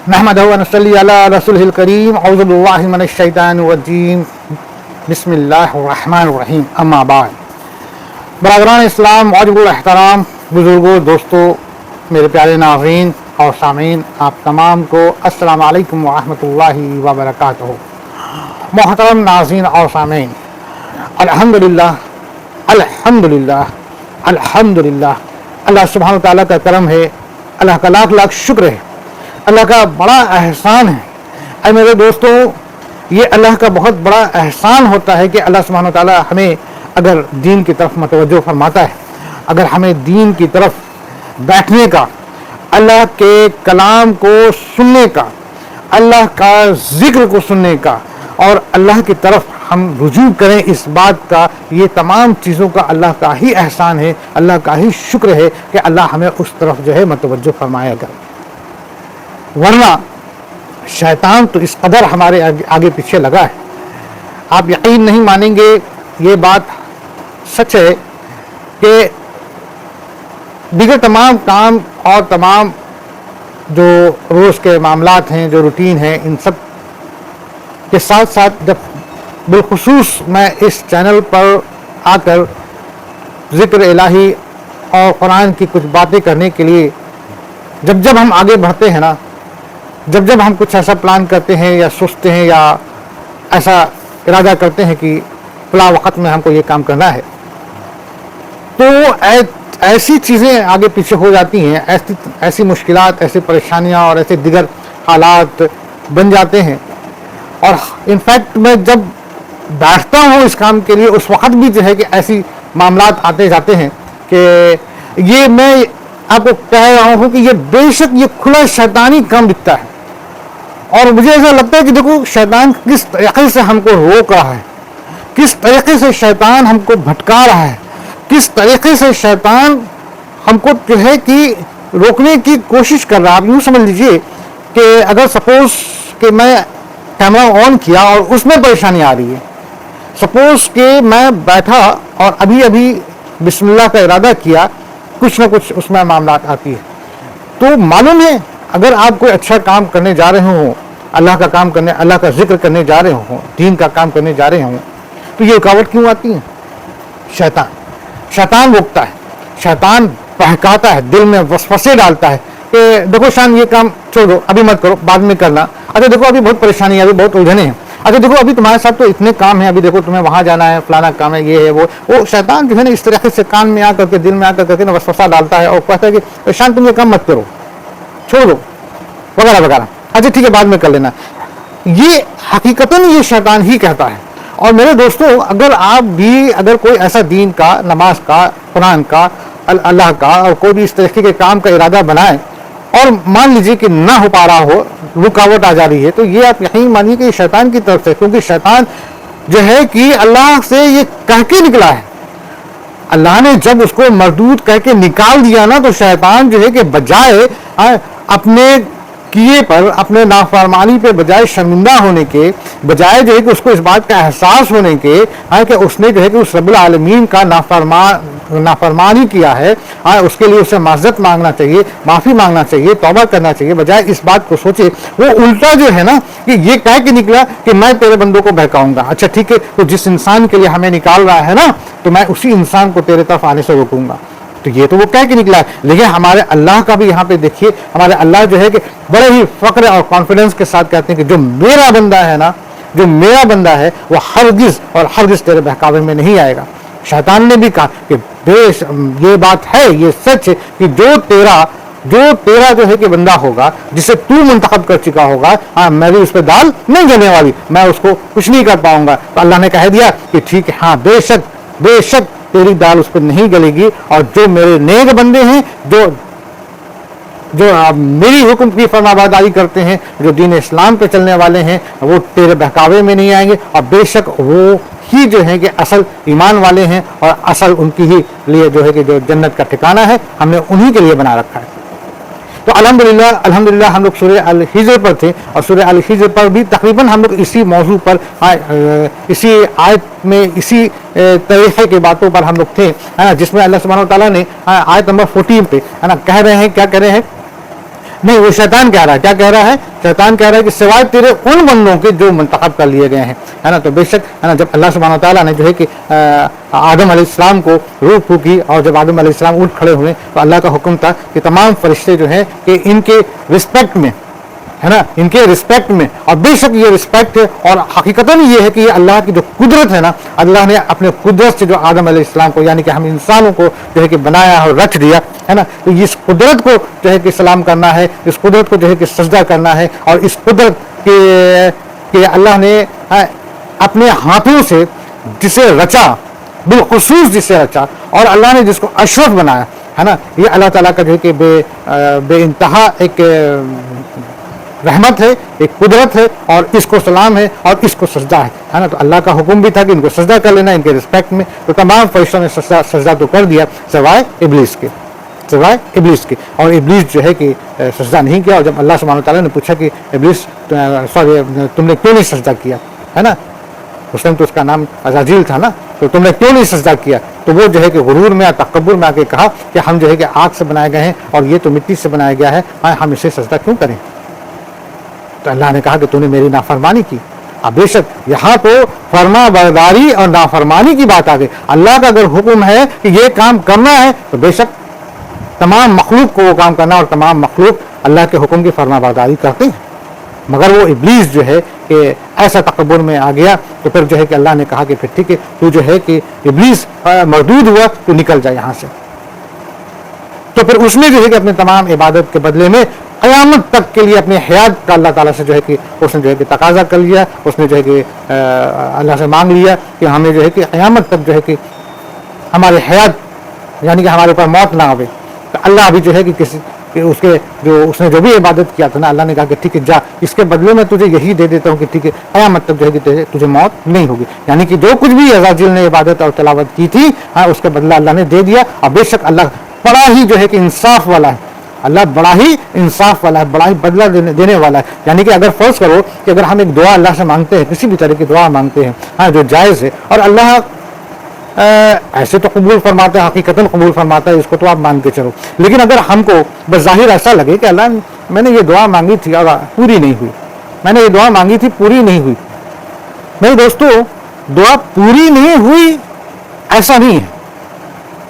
نحمدہ و نصلی علی رسولہ الکریم اعوذ باللہ من الشیطان الرجیم بسم اللہ الرحمن الرحیم اما بعد. برادران اسلام، واجب الاحترام بزرگوں، دوستوں، میرے پیارے ناظرین اور سامعین، آپ تمام کو السلام علیکم ورحمۃ اللہ وبرکاتہ. محترم ناظرین اور سامعین، الحمدللہ الحمدللہ الحمدللہ، اللہ سبحانہ و تعالیٰ کا کرم ہے، اللہ کا لاکھ لاکھ شکر ہے، اللہ کا بڑا احسان ہے. اے میرے دوستوں، یہ اللہ کا بہت بڑا احسان ہوتا ہے کہ اللہ سبحانہ و تعالیٰ ہمیں اگر دین کی طرف متوجہ فرماتا ہے، اگر ہمیں دین کی طرف بیٹھنے کا، اللہ کے کلام کو سننے کا، اللہ کا ذکر کو سننے کا اور اللہ کی طرف ہم رجوع کریں، اس بات کا، یہ تمام چیزوں کا اللہ کا ہی احسان ہے، اللہ کا ہی شکر ہے کہ اللہ ہمیں اس طرف جو ہے متوجہ فرمائے گا. ورنہ شیطان تو اس قدر ہمارے آگے پیچھے لگا ہے، آپ یقین نہیں مانیں گے، یہ بات سچ ہے کہ دیگر تمام کام اور تمام جو روز کے معاملات ہیں، جو روٹین ہیں، ان سب کے ساتھ ساتھ جب بالخصوص میں اس چینل پر آ کر ذکر الہی اور قرآن کی کچھ باتیں کرنے کے لیے جب ہم آگے بڑھتے ہیں نا، جب ہم کچھ ایسا پلان کرتے ہیں یا سوچتے ہیں یا ایسا ارادہ کرتے ہیں کہ فلاں وقت میں ہم کو یہ کام کرنا ہے، تو ایسی چیزیں آگے پیچھے ہو جاتی ہیں، ایسی مشکلات، ایسی پریشانیاں اور ایسے دیگر حالات بن جاتے ہیں. اور انفیکٹ میں جب بیٹھتا ہوں اس کام کے لیے، اس وقت بھی جو ہے کہ ایسی معاملات آتے جاتے ہیں کہ یہ میں آپ کو کہہ رہا ہوں کہ یہ بے شک یہ کھلا شیطانی کام دکھتا ہے. اور مجھے ایسا لگتا ہے کہ دیکھو شیطان کس طریقے سے ہم کو روک رہا ہے، کس طریقے سے شیطان ہم کو بھٹکا رہا ہے، کس طریقے سے شیطان ہم کو جو ہے کہ روکنے کی کوشش کر رہا ہے. آپ یوں سمجھ لیجئے کہ اگر سپوز کہ میں کیمرہ آن کیا اور اس میں پریشانی آ رہی ہے، سپوز کہ میں بیٹھا اور ابھی بسم اللہ کا ارادہ کیا، کچھ نہ کچھ اس میں معاملات آتی ہے، تو معلوم ہے اگر آپ کوئی اچھا کام کرنے جا رہے ہوں، اللہ کا کام کرنے، اللہ کا ذکر کرنے جا رہے ہوں، دین کا کام کرنے جا رہے ہوں، تو یہ رکاوٹ کیوں آتی ہے؟ شیطان روکتا ہے، شیطان بہکاتا ہے، دل میں وسوسے ڈالتا ہے کہ دیکھو شان یہ کام چھوڑ دو، ابھی مت کرو، بعد میں کرنا. اچھا دیکھو ابھی بہت پریشانی ہے، ابھی بہت الجھنیں ہیں. اچھا دیکھو ابھی تمہارے ساتھ تو اتنے کام ہیں، ابھی دیکھو تمہیں وہاں جانا ہے، فلانا کام ہے، یہ ہے وہ شیطان جو ہے نا اس طریقے سے کان میں آ کر کے، دل میں آ کر کے نا وسوسہ ڈالتا ہے اور کہتا ہے کہ شان تم یہ کام مت کرو، چھوڑ دو، وغیرہ وغیرہ. اچھا ٹھیک ہے بعد میں کر لینا. یہ حقیقتاً یہ شیطان ہی کہتا ہے. اور میرے دوستوں، اگر کوئی ایسا دین کا، نماز کا، قرآن کا، اللہ کا اور کوئی بھی اس طریقے کے کام کا ارادہ بنائے اور مان لیجیے کہ نہ ہو پا رہا ہو، رکاوٹ آ جا رہی ہے، تو یہ آپ یقین مانیے کہ یہ شیطان کی طرف سے، کیونکہ شیطان جو ہے کہ اللہ سے یہ کہہ کے نکلا ہے. اللہ نے جب اس کو مردود کہہ کے نکال دیا نا، تو شیطان جو ہے کہ بجائے اپنے کیے پر، اپنے نافرمانی پہ بجائے شرمندہ ہونے کے، بجائے جو ہے کہ اس کو اس بات کا احساس ہونے کے کہ اس نے جو ہے کہ اس رب العالمین کا نافرمانی کیا ہے، اس کے لیے اسے معذرت مانگنا چاہیے، معافی مانگنا چاہیے، توبہ کرنا چاہیے، بجائے اس بات کو سوچے وہ الٹا جو ہے نا کہ یہ کہہ کے نکلا کہ میں تیرے بندوں کو بہکاؤں گا. اچھا ٹھیک ہے، تو جس انسان کے لیے ہمیں نکال رہا ہے نا، تو میں اسی انسان کو تیرے طرف آنے سے روکوں گا. تو یہ تو وہ کہہ کے نکلا ہے. لیکن ہمارے اللہ کا بھی یہاں پہ دیکھیے، ہمارے اللہ جو ہے کہ بڑے ہی فخر اور کانفیڈنس کے ساتھ کہتے ہیں کہ جو میرا بندہ ہے نا، جو میرا بندہ ہے وہ ہرگز اور ہرگز تیرے بہکاوے میں نہیں آئے گا. شیطان نے بھی کہا کہ یہ بات ہے، یہ سچ ہے کہ جو تیرا جو ہے کہ بندہ ہوگا، جسے تو منتخب کر چکا ہوگا، میں بھی اس پہ دال نہیں گلنے والی، میں اس کو کچھ نہیں کر پاؤں گا. تو اللہ نے کہہ دیا کہ ٹھیک ہے، ہاں بے شک تیری دال اس پہ نہیں گلے گی، اور جو میرے نیک بندے ہیں، جو میری حکم کی فرمانبرداری کرتے ہیں، جو دین اسلام پہ چلنے والے ہیں، وہ تیرے بہکاوے میں نہیں آئیں گے. اور بے شک وہ ہی جو ہے کہ اصل ایمان والے ہیں، اور اصل ان کی ہی لیے جو ہے کہ جو جنت کا ٹھکانہ ہے، ہم نے انہی کے لیے بنا رکھا ہے. تو الحمدللہ ہم لوگ سورہ الحجر پر تھے، اور سورہ الحجر پر بھی تقریباً ہم لوگ اسی موضوع پر، اسی آیت میں، اسی طریقے کی باتوں پر ہم لوگ تھے، جس میں اللہ سبحانہ و تعالیٰ نے آیت نمبر 14 پہ کہہ رہے ہیں، کیا کہہ رہے ہیں؟ نہیں، وہ شیطان کہہ رہا ہے، کیا کہہ رہا ہے؟ شیطان کہہ رہا ہے کہ سوائے تیرے ان بندوں کے جو منتخب کر لیے گئے ہیں، ہے نا. تو بے شک ہے نا، جب اللہ سبحانہ تعالیٰ نے جو ہے کہ آدم علیہ السلام کو روح پھونکی اور جب آدم علیہ السلام اٹھ کھڑے ہوئے تو اللہ کا حکم تھا کہ تمام فرشتے جو ہیں کہ ان کے رسپیکٹ میں، ہے نا، ان کے رسپیکٹ میں، اور بے شک یہ رسپیکٹ ہے اور حقیقتاً یہ ہے کہ یہ اللہ کی جو قدرت ہے نا، اللہ نے اپنے قدرت سے جو آدم علیہ السلام کو یعنی کہ ہم انسانوں کو جو ہے کہ بنایا اور رکھ دیا ہے نا. تو اس قدرت کو جو ہے کہ سلام کرنا ہے، اس قدرت کو جو ہے کہ سجدہ کرنا ہے، اور اس قدرت کہ اللہ نے اپنے ہاتھوں سے جسے رچا، بالخصوص جسے رچا، اور اللہ نے جس کو اشرف بنایا ہے نا، یہ اللہ تعالیٰ کا جو ہے کہ بے انتہا ایک رحمت ہے، ایک قدرت ہے، اور اس کو سلام ہے اور اس کو سجدہ ہے نا. تو اللہ کا حکم بھی تھا کہ ان کو سجدہ کر لینا ان کے رسپیکٹ میں. تو تمام فرشتوں نے سجدہ تو کر دیا سوائے ابلیس کے، سوائے ابلیس کے. اور ابلیس جو ہے کہ سجدہ نہیں کیا. اور جب اللہ سبحانہ تعالیٰ نے پوچھا کہ ابلیس تم نے کیوں نہیں سجدہ کیا، ہے نا، اس ٹائم تو اس کا نام عزازیل تھا نا، تو تم نے کیوں نہیں سجدہ کیا؟ تو وہ جو ہے کہ غرور میں تکبر میں آ کے کہا کہ ہم جو ہے کہ آگ سے بنائے گئے ہیں اور یہ تو مٹی سے بنایا گیا ہے، ہم اسے سجدہ کیوں کریں؟ تو اللہ نے کہا کہ تو نے میری نافرمانی کی. اب بے شک یہاں تو فرما برداری اور نافرمانی کی بات آ گئی. اللہ کا اگر حکم ہے کہ یہ کام کرنا ہے تو بے شک تمام مخلوق کو وہ کام کرنا، اور تمام مخلوق اللہ کے حکم کی فرما برداری کرتے ہیں. مگر وہ ابلیس جو ہے کہ ایسا تکبر میں آ گیا تو پھر جو ہے کہ اللہ نے کہا کہ پھر ٹھیک ہے، تو جو ہے کہ ابلیس مردود ہوا، تو نکل جائے یہاں سے. تو پھر اس نے جو ہے کہ اپنے تمام عبادت کے بدلے میں قیامت تک کے لیے اپنے حیات کا اللہ تعالیٰ سے جو ہے کہ اس نے جو ہے کہ تقاضا کر لیا. اس نے جو ہے کہ اللہ سے مانگ لیا کہ ہمیں جو ہے کہ قیامت تک جو ہے کہ ہمارے حیات یعنی کہ ہمارے اوپر موت نہ آوے. تو اللہ ابھی جو ہے کہ اس نے جو بھی عبادت کیا تھا نا، اللہ نے کہا کہ ٹھیک ہے جا، اس کے بدلے میں تجھے یہی دے دیتا ہوں کہ ٹھیک ہے قیامت تک جو ہے کہ تجھے موت نہیں ہوگی. یعنی کہ جو کچھ بھی عزازیل نے عبادت اور تلاوت کی تھی اس کا بدلہ اللہ نے دے دیا. اور بے شک اللہ بڑا ہی جو ہے کہ انصاف والا ہے. اللہ بڑا ہی انصاف والا ہے، بڑا ہی بدلہ دینے والا ہے. یعنی کہ اگر فرض کرو کہ اگر ہم ایک دعا اللہ سے مانگتے ہیں، کسی بھی طرح کی دعا مانگتے ہیں جو جائز ہے، اور اللہ ایسے تو قبول فرماتا ہے، حقیقتاً قبول فرماتا ہے، اس کو تو آپ مان کے چلو. لیکن اگر ہم کو بظاہر ایسا لگے کہ اللہ میں نے یہ دعا مانگی تھی اور پوری نہیں ہوئی، میں نے یہ دعا مانگی تھی پوری نہیں ہوئی. میرے دوستو، دعا پوری نہیں ہوئی ایسا نہیں ہے.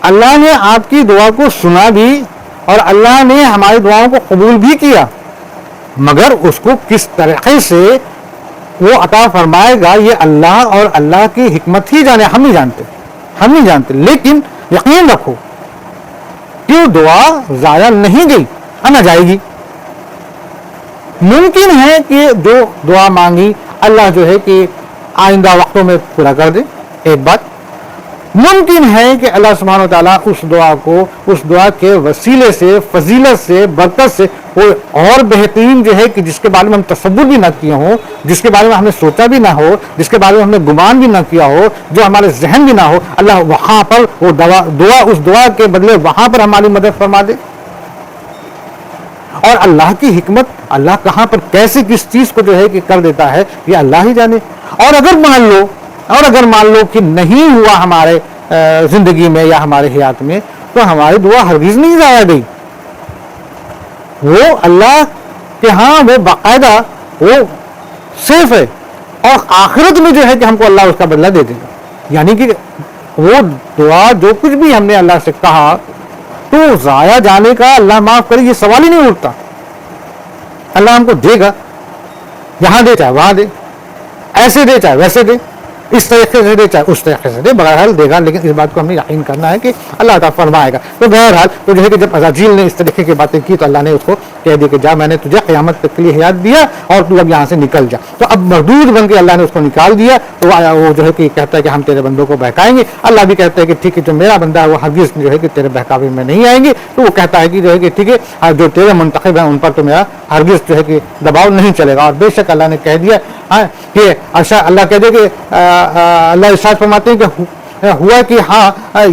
اللہ نے آپ کی دعا کو سنا بھی اور اللہ نے ہماری دعاؤں کو قبول بھی کیا، مگر اس کو کس طریقے سے وہ عطا فرمائے گا یہ اللہ اور اللہ کی حکمت ہی جانے. ہم نہیں جانتے. لیکن یقین رکھو کہ دعا ضائع نہیں گئی، نہ جائے گی. ممکن ہے کہ جو دعا مانگی اللہ جو ہے کہ آئندہ وقتوں میں پورا کر دے. ایک بات ممکن ہے کہ اللہ سبحانہ وتعالیٰ اس دعا کو، اس دعا کے وسیلے سے، فضیلت سے، برکت سے کوئی اور بہترین جو ہے کہ جس کے بارے میں ہم تصور بھی نہ کیے ہوں، جس کے بارے میں ہم نے سوچا بھی نہ ہو، جس کے بارے میں ہم نے گمان بھی نہ کیا ہو، جو ہمارے ذہن بھی نہ ہو، اللہ وہاں پر وہ دعا اس دعا کے بدلے وہاں پر ہماری مدد فرما دے. اور اللہ کی حکمت، اللہ کہاں پر کیسے کس چیز کو جو ہے کہ کر دیتا ہے یہ اللہ ہی جانے. اور اگر مان لو کہ نہیں ہوا ہمارے زندگی میں یا ہمارے حیات میں، تو ہماری دعا ہرگز نہیں ضائع گئی. وہ اللہ کہ ہاں وہ باقاعدہ وہ سیف ہے، اور آخرت میں جو ہے کہ ہم کو اللہ اس کا بدلہ دے دے گا. یعنی کہ وہ دعا جو کچھ بھی ہم نے اللہ سے کہا تو ضائع جانے کا، اللہ معاف کرے، یہ سوال ہی نہیں اٹھتا. اللہ ہم کو دے گا، یہاں دے چاہے وہاں دے، ایسے دے چاہے ویسے دے، اس طریقے سے دے چاہے اس طریقے سے دے، بہرحال دے گا. لیکن اس بات کو ہم نے یقین کرنا ہے کہ اللہ تعالیٰ فرمائے گا. تو بہرحال تو جو ہے کہ جب عزازیل نے اس طریقے کی باتیں کی تو اللہ نے اس کو کہہ دیا کہ جا، میں نے تجھے قیامت تک کے لیے حیات دیا اور تو اب یہاں سے نکل جا. تو اب مردود بن کے اللہ نے اس کو نکال دیا. تو وہ جو ہے کہ کہتا ہے کہ ہم تیرے بندوں کو بہکائیں گے. اللہ بھی کہتا ہے کہ ٹھیک ہے، جو میرا بندہ ہے وہ ہرگز جو ہے کہ تیرے بہکاوے میں نہیں آئیں گے. تو وہ کہتا ہے کہ جو ہے کہ ٹھیک ہے، جو تیرے منتخب ہیں ان پر تو میرا ہرگز جو ہے کہ دباؤ نہیں چلے گا. اور بے شک اللہ نے کہہ دیا کہ اچھا، اللہ کہہ دے کہ اللہ ارشاد فرماتے ہیں کہ ہوا کہ ہاں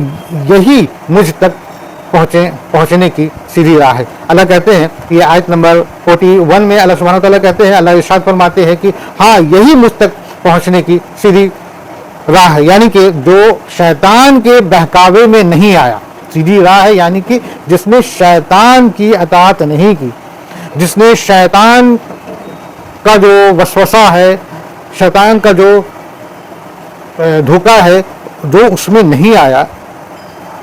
یہی مجھ تک پہنچنے کی سیدھی راہ ہے. اللہ کہتے ہیں، یہ آیت نمبر 41 میں اللہ سبحانہ تعالیٰ کہتے ہیں، اللہ ارشاد فرماتے ہیں کہ ہاں یہی مجھ تک پہنچنے کی سیدھی راہ ہے. یعنی کہ جو شیطان کے بہکاوے میں نہیں آیا، سیدھی راہ ہے یعنی کہ جس نے شیطان کی اطاعت نہیں کی، جس نے شیطان کا جو وسوسہ ہے، شیطان کا جو دھوکہ ہے، جو اس میں نہیں آیا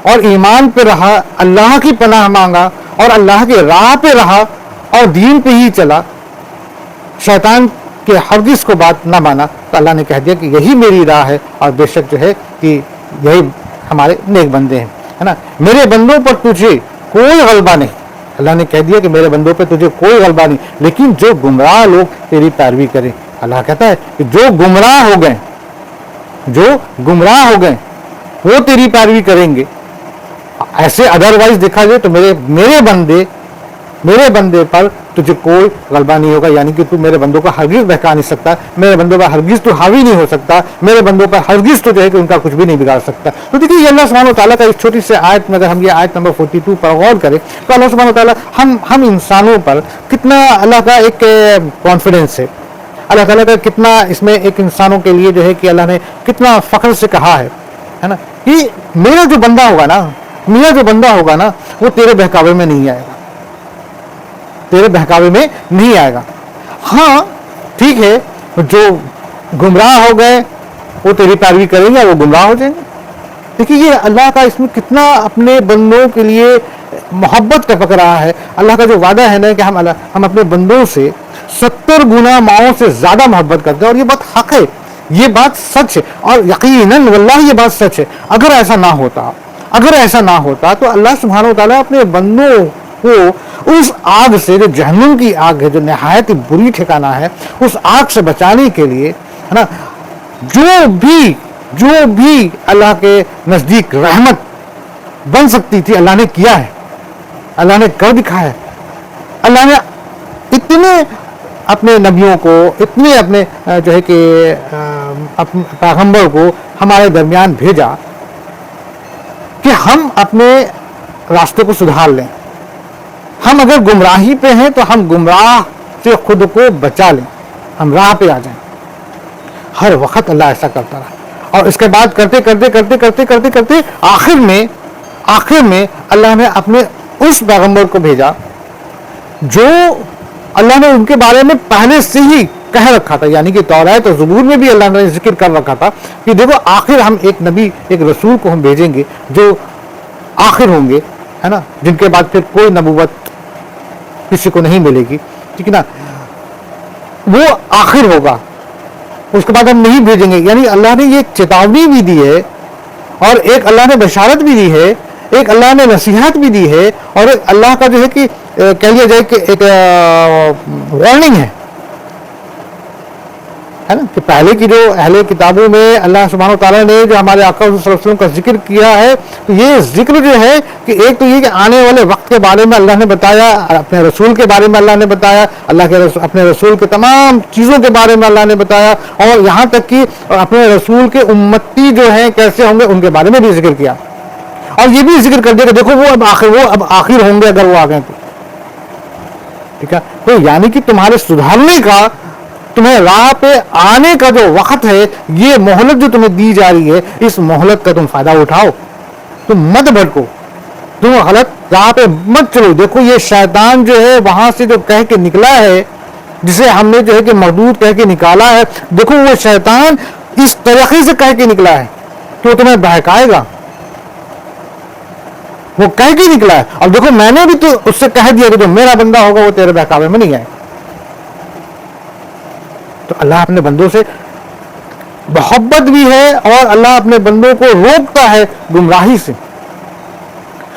اور ایمان پہ رہا، اللہ کی پناہ مانگا اور اللہ کی راہ پہ رہا اور دین پہ ہی چلا، شیطان کے ہرگز کو بات نہ مانا، تو اللہ نے کہہ دیا کہ یہی میری راہ ہے اور بے شک جو ہے کہ یہی ہمارے نیک بندے ہیں، ہے نا. میرے بندوں پر تجھے کوئی غلبہ نہیں، اللہ نے کہہ دیا کہ میرے بندوں پہ تجھے کوئی غلبہ نہیں، لیکن جو گمراہ لوگ تیری پیروی کریں. اللہ کہتا ہے کہ جو گمراہ ہو گئے، جو گمراہ ہو گئے وہ تیری پیروی کریں گے. ایسے ادروائز دیکھا جائے تو میرے بندے پر تجھے کوئی غلبہ نہیں ہوگا، یعنی کہ تو میرے بندوں کو ہرگز بہکا نہیں سکتا، میرے بندوں پر ہرگز تو حاوی نہیں ہو سکتا، میرے بندوں پر ہرگز تو جو ہے کہ ان کا کچھ بھی نہیں بگاڑ سکتا. تو دیکھیے یہ اللہ سبحانہ و تعالیٰ کا اس چھوٹی سے آیت میں اگر ہم یہ آیت نمبر 42 پر غور کریں تو اللہ سبحانہ و تعالیٰ ہم انسانوں پر کتنا اللہ کا ایک کانفیڈنس ہے، اللہ تعالیٰ کا کتنا اس میں ایک انسانوں کے لیے جو ہے کہ اللہ نے کتنا فخر سے کہا ہے نا کہ میرا جو بندہ ہوگا نا وہ تیرے بہکاوے میں نہیں آئے گا، تیرے بہکاوے میں نہیں آئے گا. ہاں ٹھیک ہے، جو گمراہ ہو گئے وہ تیری پیروی کریں گے، وہ گمراہ ہو جائیں گے. دیکھیے یہ اللہ کا اس میں کتنا اپنے بندوں کے لیے محبت کا پک رہا ہے. اللہ کا جو وعدہ ہے نا کہ ہم اپنے بندوں سے 70 گنا ماؤں سے زیادہ محبت کرتے ہیں، اور یہ بات حق ہے، یہ بات سچ ہے، اور یقیناً واللہ یہ بات سچ ہے. اگر ایسا نہ ہوتا تو اللہ سبحانہ و تعالیٰ اپنے بندوں کو اس آگ سے جو جہنم کی آگ ہے، جو نہایت ہی بری ٹھکانہ ہے، اس آگ سے بچانے کے لیے ہے نا جو بھی اللہ کے نزدیک رحمت بن سکتی تھی اللہ نے کیا ہے، اللہ نے کر دکھایا ہے. اللہ نے اتنے اپنے نبیوں کو، اتنے اپنے جو ہے کہ پیغمبر کو ہمارے درمیان بھیجا کہ ہم اپنے راستے کو سدھار لیں. ہم اگر گمراہی پہ ہیں تو ہم گمراہ سے خود کو بچا لیں، ہم راہ پہ آ جائیں. ہر وقت اللہ ایسا کرتا رہا، اور اس کے بعد کرتے آخر میں اللہ نے اپنے اس پیغمبر کو بھیجا جو اللہ نے ان کے بارے میں پہلے سے ہی کہہ رکھا تھا، یعنی کہ تورات اور زبور میں بھی اللہ نے ذکر کر رکھا تھا کہ دیکھو آخر ہم ایک نبی، ایک رسول کو ہم بھیجیں گے جو آخر ہوں گے، ہے نا، جن کے بعد پھر کوئی نبوت کسی کو نہیں ملے گی، ٹھیک ہے نا، وہ آخر ہوگا، اس کے بعد ہم نہیں بھیجیں گے. یعنی اللہ نے یہ چیتاونی بھی دی ہے، اور ایک اللہ نے بشارت بھی دی ہے، ایک اللہ نے نصیحت بھی دی ہے، اور ایک اللہ کا جو ہے کہ کہہ لیا جائے کہ ایک وارننگ ہے نا، کہ پہلے کی جو اہل کتابوں میں اللہ سبحانہ وتعالیٰ نے جو ہمارے آقا صلی اللہ علیہ وسلم کا ذکر کیا ہے، تو یہ ذکر جو ہے کہ ایک تو یہ کہ آنے والے وقت کے بارے میں اللہ نے بتایا، اپنے رسول کے بارے میں اللہ نے بتایا، اپنے رسول کے تمام چیزوں کے بارے میں اللہ نے بتایا، اور یہاں تک کہ اپنے رسول کے امتی جو ہیں کیسے ہوں گے ان کے بارے میں بھی ذکر کیا، اور یہ بھی ذکر کر دیا کہ دیکھو وہ اب آخر ہوں گے اگر وہ آ گئے تو، ٹھیک ہے. تو یعنی کہ تمہارے سدھارنے کا، تمہیں راہ پہ آنے کا جو وقت ہے، یہ مہلت جو تمہیں دی جا رہی ہے، اس مہلت کا تم فائدہ اٹھاؤ، تم مت بھٹکو، تم غلط راہ پہ مت چلو. دیکھو یہ شیطان جو ہے وہاں سے جو کہہ کے نکلا ہے، جسے ہم نے جو ہے کہ مردود کہہ کے نکالا ہے، دیکھو وہ شیطان اس طریقے سے کہہ کے نکلا ہے کہ وہ تمہیں بہکائے گا، وہ کہہ کے نکلا ہے. اور دیکھو میں نے بھی تو اس سے کہہ دیا کہ جو میرا بندہ ہوگا وہ تیرے بہکاوے میں نہیں آئے. تو اللہ اپنے بندوں سے محبت بھی ہے، اور اللہ اپنے بندوں کو روکتا ہے گمراہی سے.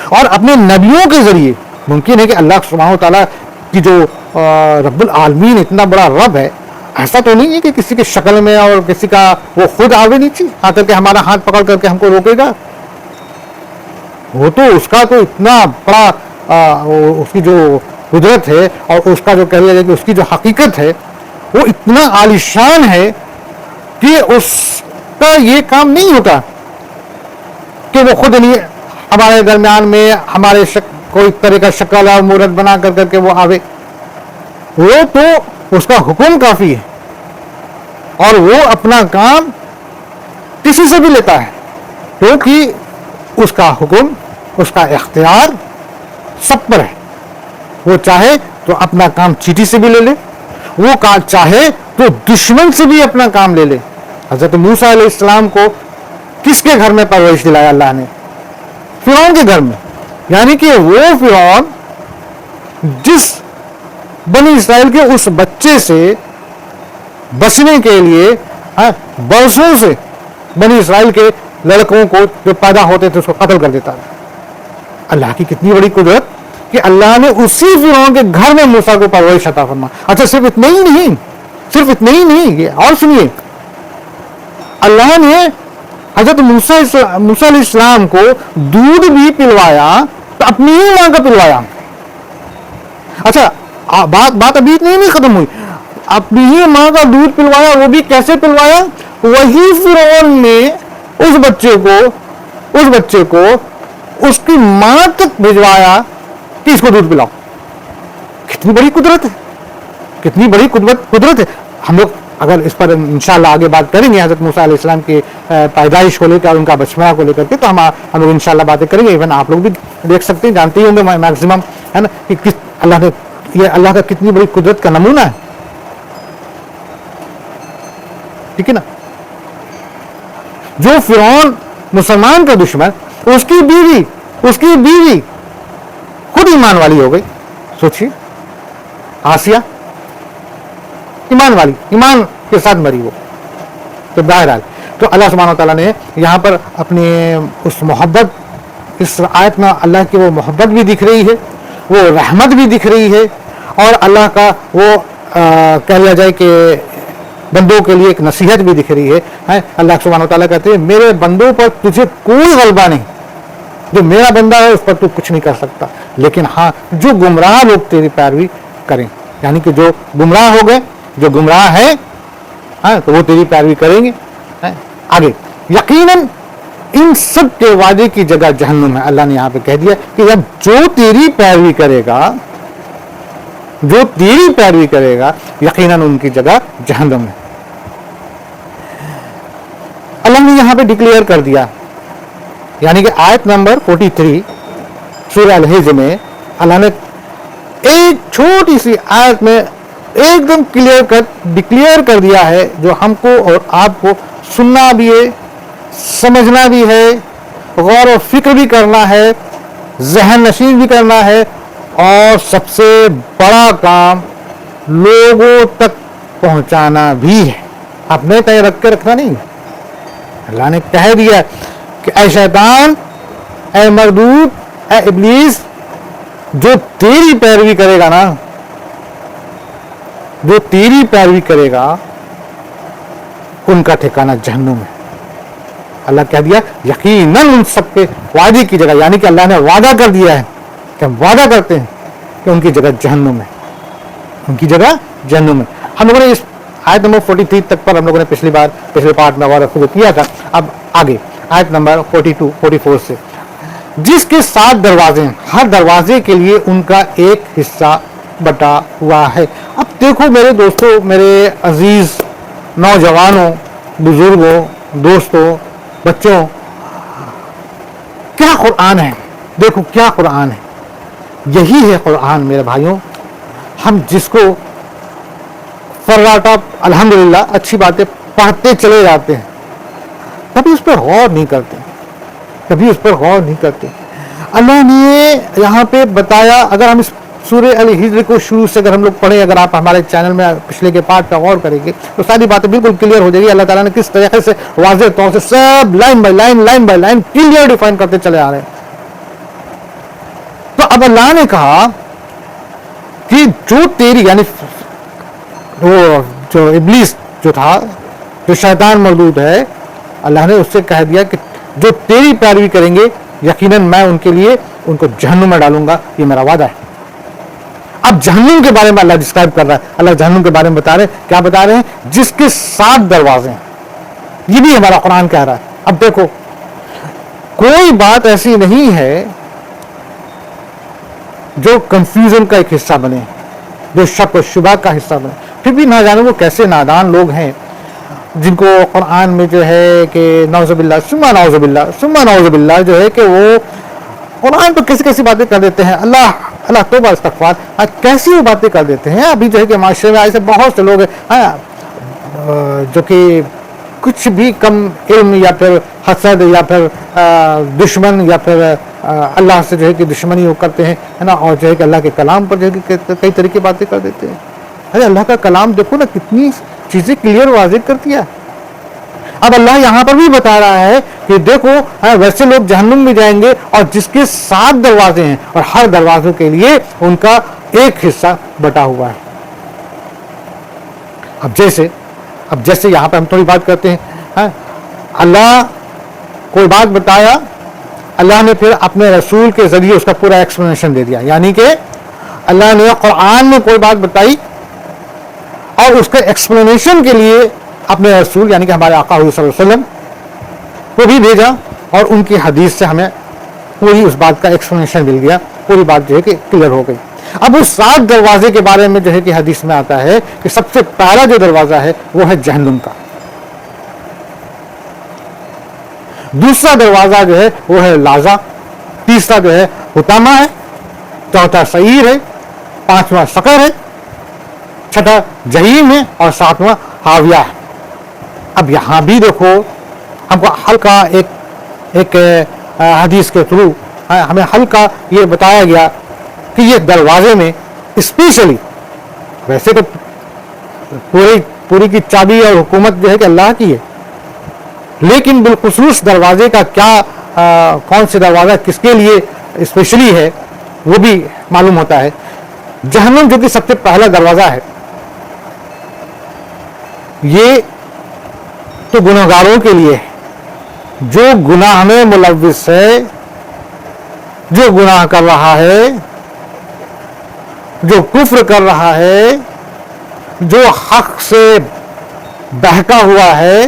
اور اپنے نبیوں کے ذریعے ممکن ہے کہ اللہ سبحانہ و تعالیٰ کی جو رب العالمین اتنا بڑا رب ہے، ایسا تو نہیں ہے کہ کسی کی شکل میں اور کسی کا وہ خود آوے نیچے آ کر کے ہمارا ہاتھ پکڑ کر کے ہم کو روکے گا. وہ تو اس کا تو اتنا بڑا اس کی جو قدرت ہے، اور اس کا جو کہہ لیا جائے کہ اس کی جو حقیقت ہے، وہ اتنا عالیشان ہے کہ اس کا یہ کام نہیں ہوتا کہ وہ خود نہیں ہمارے درمیان میں ہمارے کوئی طرح کا شکل اور مورت بنا کر کے وہ آوے. وہ تو اس کا حکم کافی ہے، اور وہ اپنا کام کسی سے بھی لیتا ہے، کیونکہ اس کا حکم، اس کا اختیار سب پر ہے. وہ چاہے تو اپنا کام چیٹی سے بھی لے لے، وہ چاہے تو دشمن سے بھی اپنا کام لے لے۔ حضرت موسیٰ علیہ السلام کو کس کے گھر میں پرورش دلایا اللہ نے؟ فرعون کے گھر میں، یعنی کہ وہ فرعون جس بنی اسرائیل کے اس بچے سے بچنے کے لیے برسوں سے بنی اسرائیل کے لڑکوں کو جو پیدا ہوتے تھے اس کو قتل کر دیتا تھا۔ اللہ کی کتنی بڑی قدرت کہ اللہ نے اسی فرعون کے گھر میں موسیٰ کو پرورش عطا فرما۔ اچھا صرف اتنا ہی نہیں، یہ اور سنیے، اللہ نے حضرت موسیٰ علیہ السلام کو دودھ بھی پلوایا تو اپنی ہی ماں کا پلوایا۔ اچھا بات ابھی نہیں ختم ہوئی، اپنی ہی ماں کا دودھ پلوایا، وہ بھی کیسے پلوایا؟ وہی فرعون نے اس بچے کو اس کی ماں تک بھجوایا کہ اس کو دودھ پلاؤ۔ کتنی بڑی قدرت ہے، کتنی بڑی قدرت ہے۔ ہم لوگ اگر اس پر انشاءاللہ آگے بات کریں گے حضرت موسیٰ علیہ السلام کی پیدائش کو لے کر، ان کا بچپنا کو لے کر کے، تو ہم لوگ انشاءاللہ باتیں کریں گے۔ ایون آپ لوگ بھی دیکھ سکتے ہیں، جانتے ہی ہوں گے میکسیمم، ہے نا، کہ اللہ کا کتنی بڑی قدرت کا نمونہ ہے، ٹھیک ہے نا۔ جو فرعون مسلمان کا دشمن، اس کی بیوی خود ایمان والی ہو گئی۔ سوچیے، آسیہ ایمان والی، ایمان کے ساتھ مری وہ۔ تو بہرحال تو اللہ سبحانہ وتعالیٰ نے یہاں پر اپنی اس محبت، اس آیت میں اللہ کی وہ محبت بھی دکھ رہی ہے، وہ رحمت بھی دکھ رہی ہے، اور اللہ کا وہ کہہ لیا جائے کہ بندوں کے لیے ایک نصیحت بھی دکھ رہی ہے۔ اللہ سبحانہ وتعالیٰ کہتے ہیں میرے بندوں پر تجھے کوئی غلبہ نہیں، جو میرا بندہ ہے اس پر تو کچھ نہیں کر سکتا، لیکن ہاں جو گمراہ لوگ تیری پیروی کریں، یعنی کہ جو گمراہ ہو گئے، جو گمراہ ہے تو وہ تیری پیروی کریں گے۔ آگے یقیناً ان سب کے وعدے کی جگہ جہنم ہے۔ اللہ نے یہاں پہ کہہ دیا کہ اب جو تیری پیروی کرے گا یقیناً ان کی جگہ جہنم ہے۔ اللہ نے یہاں پہ ڈکلیئر کر دیا، یعنی کہ آیت نمبر 43 سورہ الحج میں اللہ نے ایک چھوٹی سی آیت میں ایک دم ڈکلیئر کر دیا ہے، جو ہم کو اور آپ کو سننا بھی ہے، سمجھنا بھی ہے، غور و فکر بھی کرنا ہے، ذہن نشین بھی کرنا ہے، اور سب سے بڑا کام لوگوں تک پہنچانا بھی ہے۔ اپنے تئیں رکھ کے رکھنا نہیں۔ اللہ نے کہہ دیا کہ اے شیطان، اے مردود، اے ابلیس، جو تیری پیروی کرے گا نا، جو تیری پیروی کرے گا ان کا ٹھکانہ جہنم ہے۔ اللہ کہہ دیا یقیناً ان سب کے وعدے کی جگہ، یعنی کہ اللہ نے وعدہ کر دیا ہے کہ ہم وعدہ کرتے ہیں کہ ان کی جگہ جہنم ہے، ان کی جگہ جہنم ہے۔ ہم لوگوں نے اس آیت نمبر 43 تک پر ہم لوگوں نے پچھلے پارٹ میں غور فکر کیا تھا۔ اب آگے آیت نمبر 44 سے، جس کے 7 دروازے ہیں، ہر دروازے کے لیے ان کا ایک حصہ بٹا ہوا ہے۔ اب دیکھو میرے دوستوں، میرے عزیز نوجوانوں، بزرگوں، دوستوں، بچوں، کیا قرآن ہے، دیکھو کیا قرآن ہے۔ یہی ہے قرآن میرے بھائیوں، ہم جس کو فراٹا الحمدللہ اچھی باتیں پڑھتے چلے جاتے ہیں، کبھی اس پر غور نہیں کرتے، اللہ نے یہاں پہ بتایا۔ اگر ہم اس سورہ الحجر کو شروع سے اگر ہم لوگ پڑھیں، اگر آپ ہمارے چینل میں پچھلے کے پارٹ پر غور کریں گے تو ساری باتیں بالکل کلیئر ہو جائے گی۔ اللہ تعالیٰ نے کس طریقے سے واضح طور سے سب line by line clear define کرتے چلے آ رہے ہیں۔ تو اب اللہ نے کہا کہ جو تیری، یعنی وہ جو ابلیس جو تھا، جو شیطان مردود ہے، اللہ نے اس سے کہہ دیا کہ جو تیری پیروی کریں گے یقیناً میں ان کے لیے ان کو جہنم میں ڈالوں گا، یہ میرا وعدہ ہے۔ اب جہنم کے بارے میں اللہ ڈسکرائب کر رہا ہے، اللہ جہنم کے بارے میں بتا رہے ہیں، کیا بتا رہے ہیں؟ جس کے 7 دروازے ہیں، یہ بھی ہمارا قرآن کہہ رہا ہے۔ اب دیکھو کوئی بات ایسی نہیں ہے جو کنفیوژن کا ایک حصہ بنے، جو شک و شبہ کا حصہ بنے۔ پھر بھی نہ جانے وہ کیسے نادان لوگ ہیں جن کو قرآن میں جو ہے کہ نعوذ باللہ ثم نعوذ باللہ جو ہے کہ وہ قرآن پر کیسی باتیں کر دیتے ہیں۔ اللہ اللہ توبہ استغفار، کیسی وہ باتیں کر دیتے ہیں. ابھی جو ہے کہ معاشرے میں ایسے بہت سے لوگ ہیں جو کہ کچھ بھی کم علم یا پھر حسد یا پھر دشمن یا پھر اللہ سے جو ہے کہ دشمنی وہ کرتے ہیں ہے نا، اور جو ہے کہ اللہ کے کلام پر جو ہے کہ کئی طرح کی باتیں کر دیتے ہیں. ارے اللہ کا کلام دیکھو نا کتنی چیزیں کلیئر واضح کرتی ہے. اب اللہ یہاں پر بھی بتا رہا ہے کہ دیکھو ویسے لوگ جہنم میں جائیں گے اور جس کے 7 دروازے ہیں اور ہر دروازوں کے لیے ان کا ایک حصہ بٹا ہوا ہے. اب جیسے یہاں پہ ہم تھوڑی بات کرتے ہیں، اللہ کوئی بات بتایا، اللہ نے پھر اپنے رسول کے ذریعے اس کا پورا ایکسپلینیشن دے دیا. یعنی کہ اللہ نے قرآن میں کوئی بات بتائی اور اس کے ایکسپلینیشن کے لیے اپنے رسول یعنی کہ ہمارے آقا صلی اللہ علیہ وسلم کو بھی بھیجا، اور ان کی حدیث سے ہمیں پوری اس بات کا ایکسپلینیشن مل گیا، پوری بات جو ہے کہ کلیئر ہو گئی. اب اس 7 دروازے کے بارے میں جو ہے کہ حدیث میں آتا ہے کہ سب سے پہلا جو دروازہ ہے وہ ہے جہنم کا، دوسرا دروازہ جو ہے وہ ہے لازا، تیسرا جو ہے حطامہ ہے، چوتھا سعیر ہے، پانچواں سقر ہے، چھٹا جہیم ہے اور ساتواں ہاویہ ہے. اب یہاں بھی دیکھو ہم کو ہلکا ایک حدیث کے تھرو ہمیں ہلکا یہ بتایا گیا کہ یہ دروازے میں اسپیشلی، ویسے تو پوری کی چابی اور حکومت جو ہے کہ اللہ کی ہے، لیکن بالخصوص دروازے کا کیا کون سے دروازہ کس کے لیے اسپیشلی ہے وہ بھی معلوم ہوتا ہے. جہنم جو کہ سب سے پہلا دروازہ ہے، یہ تو گناہگاروں کے لیے ہے، جو گناہ میں ملوث ہے، جو گناہ کر رہا ہے، جو کفر کر رہا ہے، جو حق سے بہکا ہوا ہے،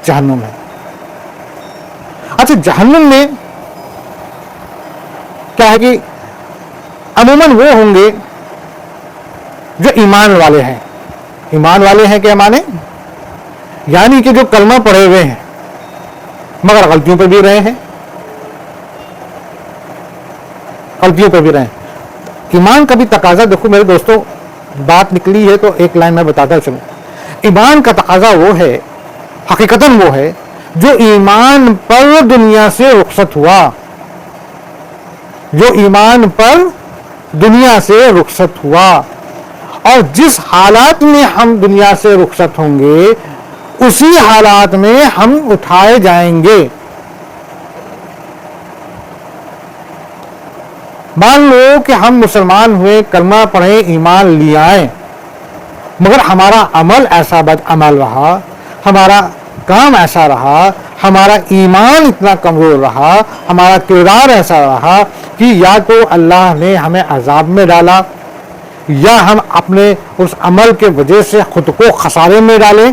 جہنم ہے. اچھا جہنم میں کیا ہے کہ عموماً وہ ہوں گے جو ایمان والے ہیں. ایمان والے ہیں کیا مانے؟ یعنی کہ جو کلمہ پڑھے ہوئے ہیں مگر غلطیوں پہ بھی رہے ہیں، غلطیوں پہ بھی رہے ہیں. ایمان کا بھی تقاضا دیکھو میرے دوستوں، بات نکلی ہے تو ایک لائن میں بتاتا چلوں. ایمان کا تقاضا وہ ہے، حقیقتاً وہ ہے جو ایمان پر دنیا سے رخصت ہوا، جو ایمان پر دنیا سے رخصت ہوا، اور جس حالات میں ہم دنیا سے رخصت ہوں گے اسی حالات میں ہم اٹھائے جائیں گے. مان لو کہ ہم مسلمان ہوئے، کلمہ پڑھے، ایمان لے آئے، مگر ہمارا عمل ایسا بد عمل رہا، ہمارا کام ایسا رہا، ہمارا ایمان اتنا کمزور رہا، ہمارا کردار ایسا رہا کہ یا تو اللہ نے ہمیں عذاب میں ڈالا یا ہم اپنے اس عمل کے وجہ سے خود کو خسارے میں ڈالیں،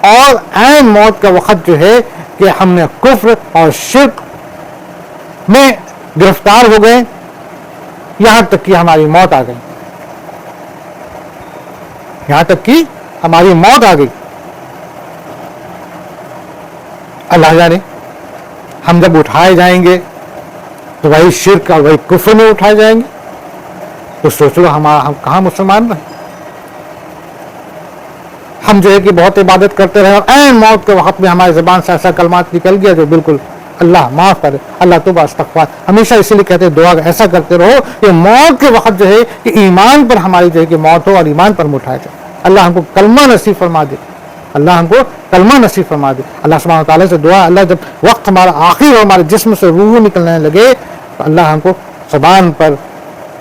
اور عین موت کا وقت جو ہے کہ ہم نے کفر اور شرک میں گرفتار ہو گئے، یہاں تک کہ ہماری موت آ گئی، یہاں تک کہ ہماری موت آ گئی. اللہ جانے ہم جب اٹھائے جائیں گے تو وہی شرک اور وہی کفر میں اٹھائے جائیں گے. تو سوچ لو ہم کہاں مسلمان رہے. ہم جو ہے کہ بہت عبادت کرتے رہے اور عین موت کے وقت میں ہماری زبان سے ایسا کلمات نکل گیا جو بالکل اللہ معاف کرے، اللہ توبہ استغفار. ہمیشہ اسی لیے کہتے ہیں دعا ایسا کرتے رہو کہ موت کے وقت جو ہے کہ ایمان پر ہماری جو ہے کہ موت ہو اور ایمان پر اٹھایا جائے. اللہ ہم کو کلمہ نصیب فرما دے، اللہ ہم کو کلمہ نصیب فرما دے. اللہ سبحانہ تعالیٰ سے دعا، اللہ جب وقت ہمارا آخر ہو، ہمارے جسم سے روح نکلنے لگے تو اللہ ہم کو زبان پر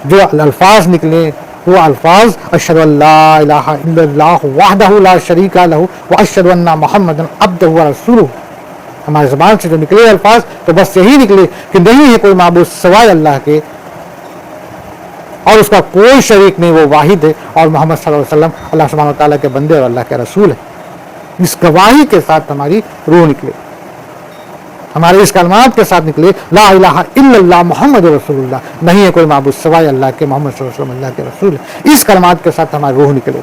جو الفاظ نکلے وہ الفاظ اشہد ان لا الہ الا اللہ وحدہ لا شریک لہ واشہد ان محمدا عبدہ ورسولہ، ہمارے زبان سے جو نکلے الفاظ تو بس یہی نکلے کہ نہیں ہے کوئی معبود سوائے اللہ کے اور اس کا کوئی شریک نہیں، وہ واحد ہے، اور محمد صلی اللہ علیہ وسلم اللہ سبحانہ تعالیٰ کے بندے اور اللہ کے رسول ہے. اس گواہی کے ساتھ ہماری روح نکلے، ہمارے اس کلمات کے ساتھ نکلے لا الہ الا اللہ محمد رسول اللہ، نہیں ہے کوئی معبود سوائے اللہ کے، محمد صلی اللہ علیہ وسلم اللہ کے رسول ہے. اس کلمات کے ساتھ ہماری روح نکلے.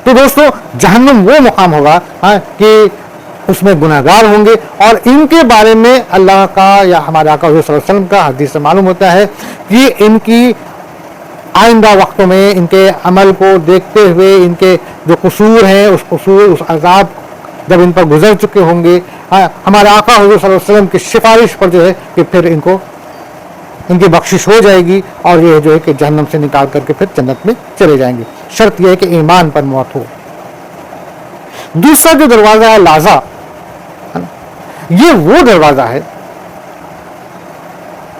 تو دوستو جہنم وہ مقام ہوگا کہ اس میں گناہگار ہوں گے، اور ان کے بارے میں اللہ کا یا ہمارے آقا صلی اللہ علیہ وسلم کا حدیث سے معلوم ہوتا ہے کہ ان کی آئندہ وقتوں میں ان کے عمل کو دیکھتے ہوئے ان کے جو قصور ہیں اس قصور اس عذاب جب ان پر گزر چکے ہوں گے، ہمارے آقا حضور صلی اللہ علیہ وسلم کی سفارش پر جو ہے کہ پھر ان کو ان کی بخشش ہو جائے گی اور یہ جو ہے کہ جہنم سے نکال کر کے پھر جنت میں چلے جائیں گے. شرط یہ ہے کہ ایمان پر موت ہو. دوسرا جو دروازہ ہے لازا، یہ وہ دروازہ ہے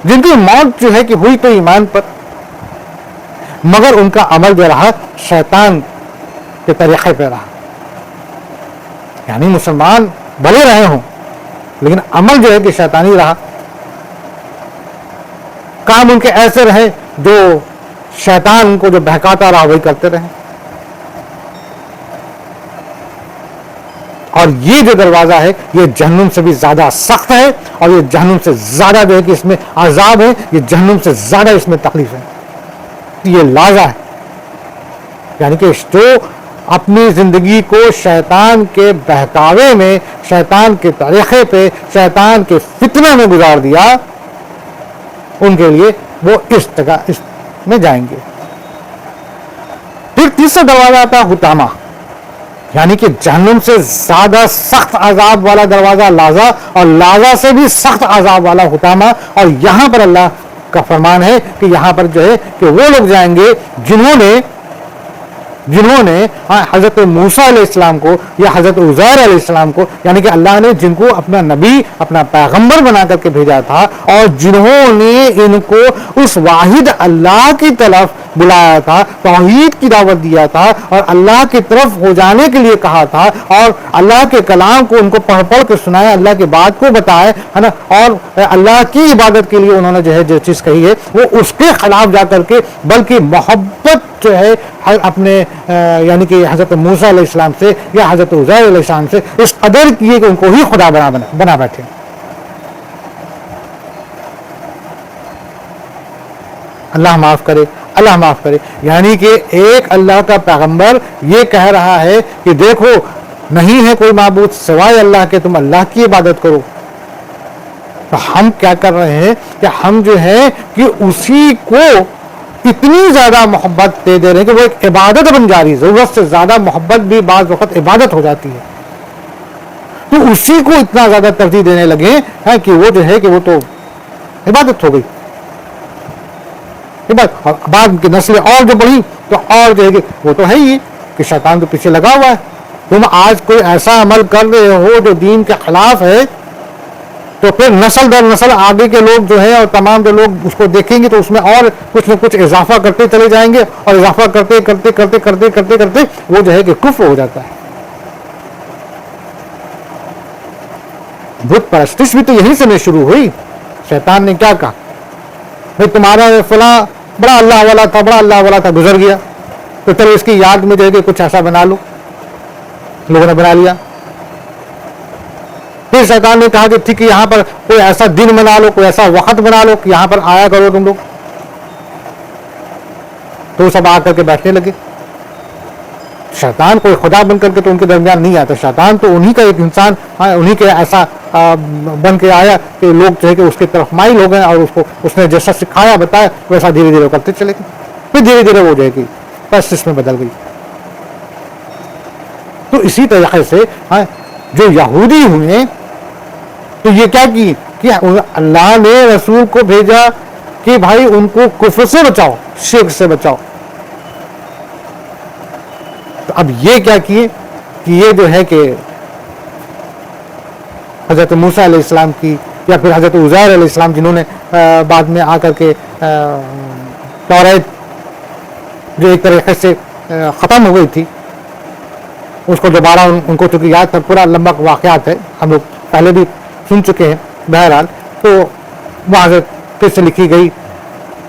جن کی موت جو ہے کہ ہوئی تو ایمان پر، مگر ان کا عمل جو رہا شیطان کے طریقے پہ رہا. یعنی مسلمان بھلے رہے ہوں لیکن عمل جو ہے کہ شیطانی رہا، کام ان کے ایسے رہے جو شیطان ان کو جو بہکاتا رہا وہی کرتے رہے. اور یہ جو دروازہ ہے یہ جہنم سے بھی زیادہ سخت ہے، اور یہ جہنم سے زیادہ جو ہے کہ اس میں عذاب ہے، یہ جہنم سے زیادہ اس میں تکلیف ہے. یہ لازا ہے، یعنی کہ جو اپنی زندگی کو شیطان کے بہکاوے میں، شیطان کے طریقے پہ، شیطان کے فتنہ میں گزار دیا، ان کے لیے وہ اس میں جائیں گے. پھر تیسرا دروازہ آتا ہے حطامہ، یعنی کہ جہنم سے زیادہ سخت عذاب والا دروازہ لازا، اور لازا سے بھی سخت عذاب والا حطامہ. اور یہاں پر اللہ کا فرمان ہے کہ یہاں پر جو ہے کہ وہ لوگ جائیں گے جنہوں نے حضرت موسیٰ علیہ السلام کو یا حضرت عزیر علیہ السلام کو، یعنی کہ اللہ نے جن کو اپنا نبی اپنا پیغمبر بنا کر کے بھیجا تھا، اور جنہوں نے ان کو اس واحد اللہ کی طرف بلایا تھا، توحید کی دعوت دیا تھا، اور اللہ کی طرف ہو جانے کے لیے کہا تھا، اور اللہ کے کلام کو ان کو پڑھ پڑھ کے سنایا، اللہ کی بات کو بتایا ہے نا، اور اللہ کی عبادت کے لیے انہوں نے جو ہے جو چیز کہی ہے وہ اس کے خلاف جا کر کے، بلکہ محبت جو ہے اپنے یعنی کہ حضرت موسیٰ علیہ السلام سے یا حضرت عزیر علیہ السلام سے اس قدر کیے کہ ان کو ہی خدا بنا بیٹھے. اللہ معاف کرے، اللہ معاف کرے. یعنی کہ ایک اللہ کا پیغمبر یہ کہہ رہا ہے کہ دیکھو نہیں ہے کوئی معبود سوائے اللہ کے، تم اللہ کی عبادت کرو. تو ہم کیا کر رہے ہیں کہ ہم جو ہے کہ اسی کو اتنی زیادہ محبت دے رہے ہیں کہ وہ ایک عبادت بن جا رہی ہے. ضرورت سے زیادہ محبت بھی بعض وقت عبادت ہو جاتی ہے. تو اسی کو اتنا زیادہ ترجیح دینے لگے ہیں کہ وہ جو ہے کہ وہ تو عبادت ہو گئی. بعد کی نسلیں اور جو بڑھی تو اور جو ہے کہ وہ تو ہے ہی کہ شیطان تو پیچھے لگا ہوا ہے. تم آج کوئی ایسا عمل کر رہے ہو جو دین کے خلاف ہے، تو پھر نسل در نسل آگے کے لوگ جو ہے اور تمام جو لوگ اس کو دیکھیں گے تو اس میں اور کچھ نہ کچھ اضافہ کرتے چلے جائیں گے، اور اضافہ کرتے کرتے کرتے کرتے کرتے کرتے وہ جو ہے کہ کفر ہو جاتا ہے. بت پرستش بھی تو یہیں سے شروع ہوئی. شیطان نے کیا کہا، بھائی تمہارا فلاں بڑا اللہ والا تھا، بڑا اللہ والا تھا، گزر گیا، تو چلو اس کی یاد میں جو ہے کہ کچھ ایسا بنا لو. لوگوں نے بنا لیا. پھر شیطان نے کہا کہ ٹھیک ہے یہاں پر کوئی ایسا دن بنا لو، کوئی ایسا وقت بنا لو کہ یہاں پر آیا کرو تم لوگ. تو وہ سب آ کر کے بیٹھنے لگے. شیطان کوئی خدا بن کر کے تو ان کے درمیان نہیں آتا. شیطان تو انہی کا ایک انسان، انہی کے ایسا بن کے آیا کہ لوگ جو ہے کہ اس کی طرف مائل ہو گئے، اور اس نے جیسا سکھایا بتایا ویسا دھیرے دھیرے کرتے چلے گئے. پھر دھیرے دھیرے وہ جو ہے کہ پرستش میں بدل گئی. تو اسی طریقے سے جو یہودی ہوئے تو یہ کیا کی کہ اللہ نے رسول کو بھیجا کہ بھائی ان کو کفر سے بچاؤ، شرک سے بچاؤ. تو اب یہ کیا کیے کہ یہ جو ہے کہ حضرت موسیٰ علیہ السلام کی یا پھر حضرت عزیر علیہ السلام جنہوں نے بعد میں آ کر کے توریت جو ایک طریقے سے ختم ہو گئی تھی اس کو دوبارہ ان کو چونکہ یاد تھا، پورا لمبا واقعات ہے، ہم لوگ پہلے بھی سن چکے ہیں. بہرحال تو وہاں سے پھر سے لکھی گئی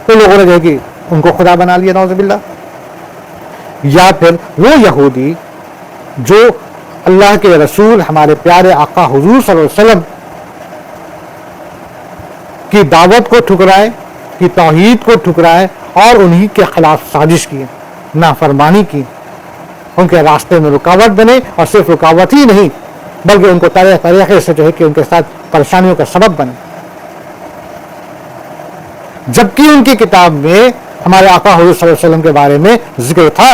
تو لوگوں نے جو ہے کہ ان کو خدا بنا لیا، نعوذ باللہ. یا پھر وہ یہودی جو اللہ کے رسول ہمارے پیارے آقا حضور صلی اللہ علیہ وسلم کی دعوت کو ٹھکرائے، کی توحید کو ٹھکرائے، اور انہی کے خلاف سازش کی، نافرمانی کی، ان کے راستے میں رکاوٹ بنے، اور صرف رکاوٹ ہی نہیں بلکہ ان کو طریقے سے جو ہے کہ ان کے ساتھ پریشانیوں کا سبب بنے. جبکہ ان کی کتاب میں ہمارے آقا حضور صلی اللہ علیہ وسلم کے بارے میں ذکر تھا،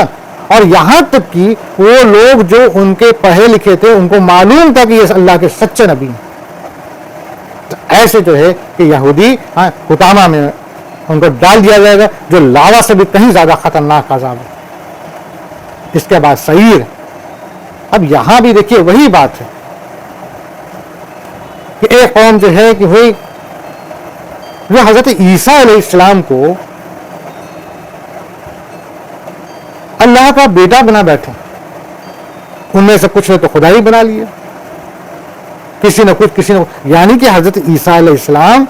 اور یہاں تک کہ وہ لوگ جو ان کے پڑھے لکھے تھے ان کو معلوم تھا کہ یہ اللہ کے سچے نبی ہیں. تو ایسے جو ہے کہ یہودی حطامہ میں ان کو ڈال دیا جائے گا، جو لاوا سے بھی کہیں زیادہ خطرناک عذاب ہے. اس کے بعد سعیر. اب یہاں بھی دیکھیے وہی بات ہے کہ ایک قوم جو ہے کہ وہی وہ حضرت عیسیٰ علیہ السلام کو اللہ کا بیٹا بنا بیٹھے. ان میں سے کچھ نے تو خدا ہی بنا لیا، کسی نے کچھ، کسی نے کچھ. یعنی کہ حضرت عیسیٰ علیہ السلام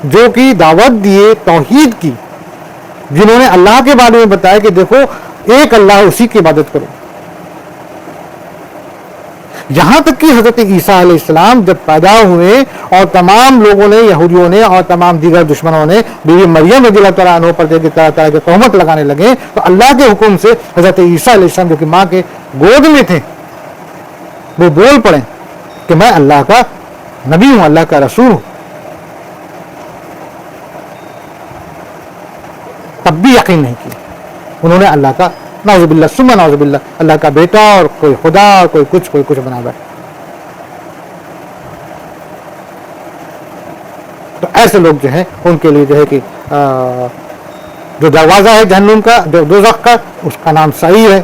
جو کہ دعوت دیے توحید کی، جنہوں نے اللہ کے بارے میں بتایا کہ دیکھو ایک اللہ، اسی کی عبادت کرو. یہاں تک کہ حضرت عیسیٰ علیہ السلام جب پیدا ہوئے اور تمام لوگوں نے، یہودیوں نے اور تمام دیگر دشمنوں نے بیوی مریم رضی اللہ تعالیٰ عنہ پر طرح طرح کے تہمت لگانے لگے، تو اللہ کے حکم سے حضرت عیسیٰ علیہ السلام جو کہ ماں کے گود میں تھے وہ بول پڑے کہ میں اللہ کا نبی ہوں، اللہ کا رسول ہوں. تب بھی یقین نہیں کیا. انہوں نے اللہ کا نعوذ باللہ ثم نعوذ باللہ اللہ کا بیٹا اور کوئی خدا اور کوئی کچھ بنا بیٹھا. تو ایسے لوگ جو ہیں ان کے لیے جو ہے کہ جو دروازہ ہے جہنم کا، دوزخ کا، اس کا نام سعیر ہے.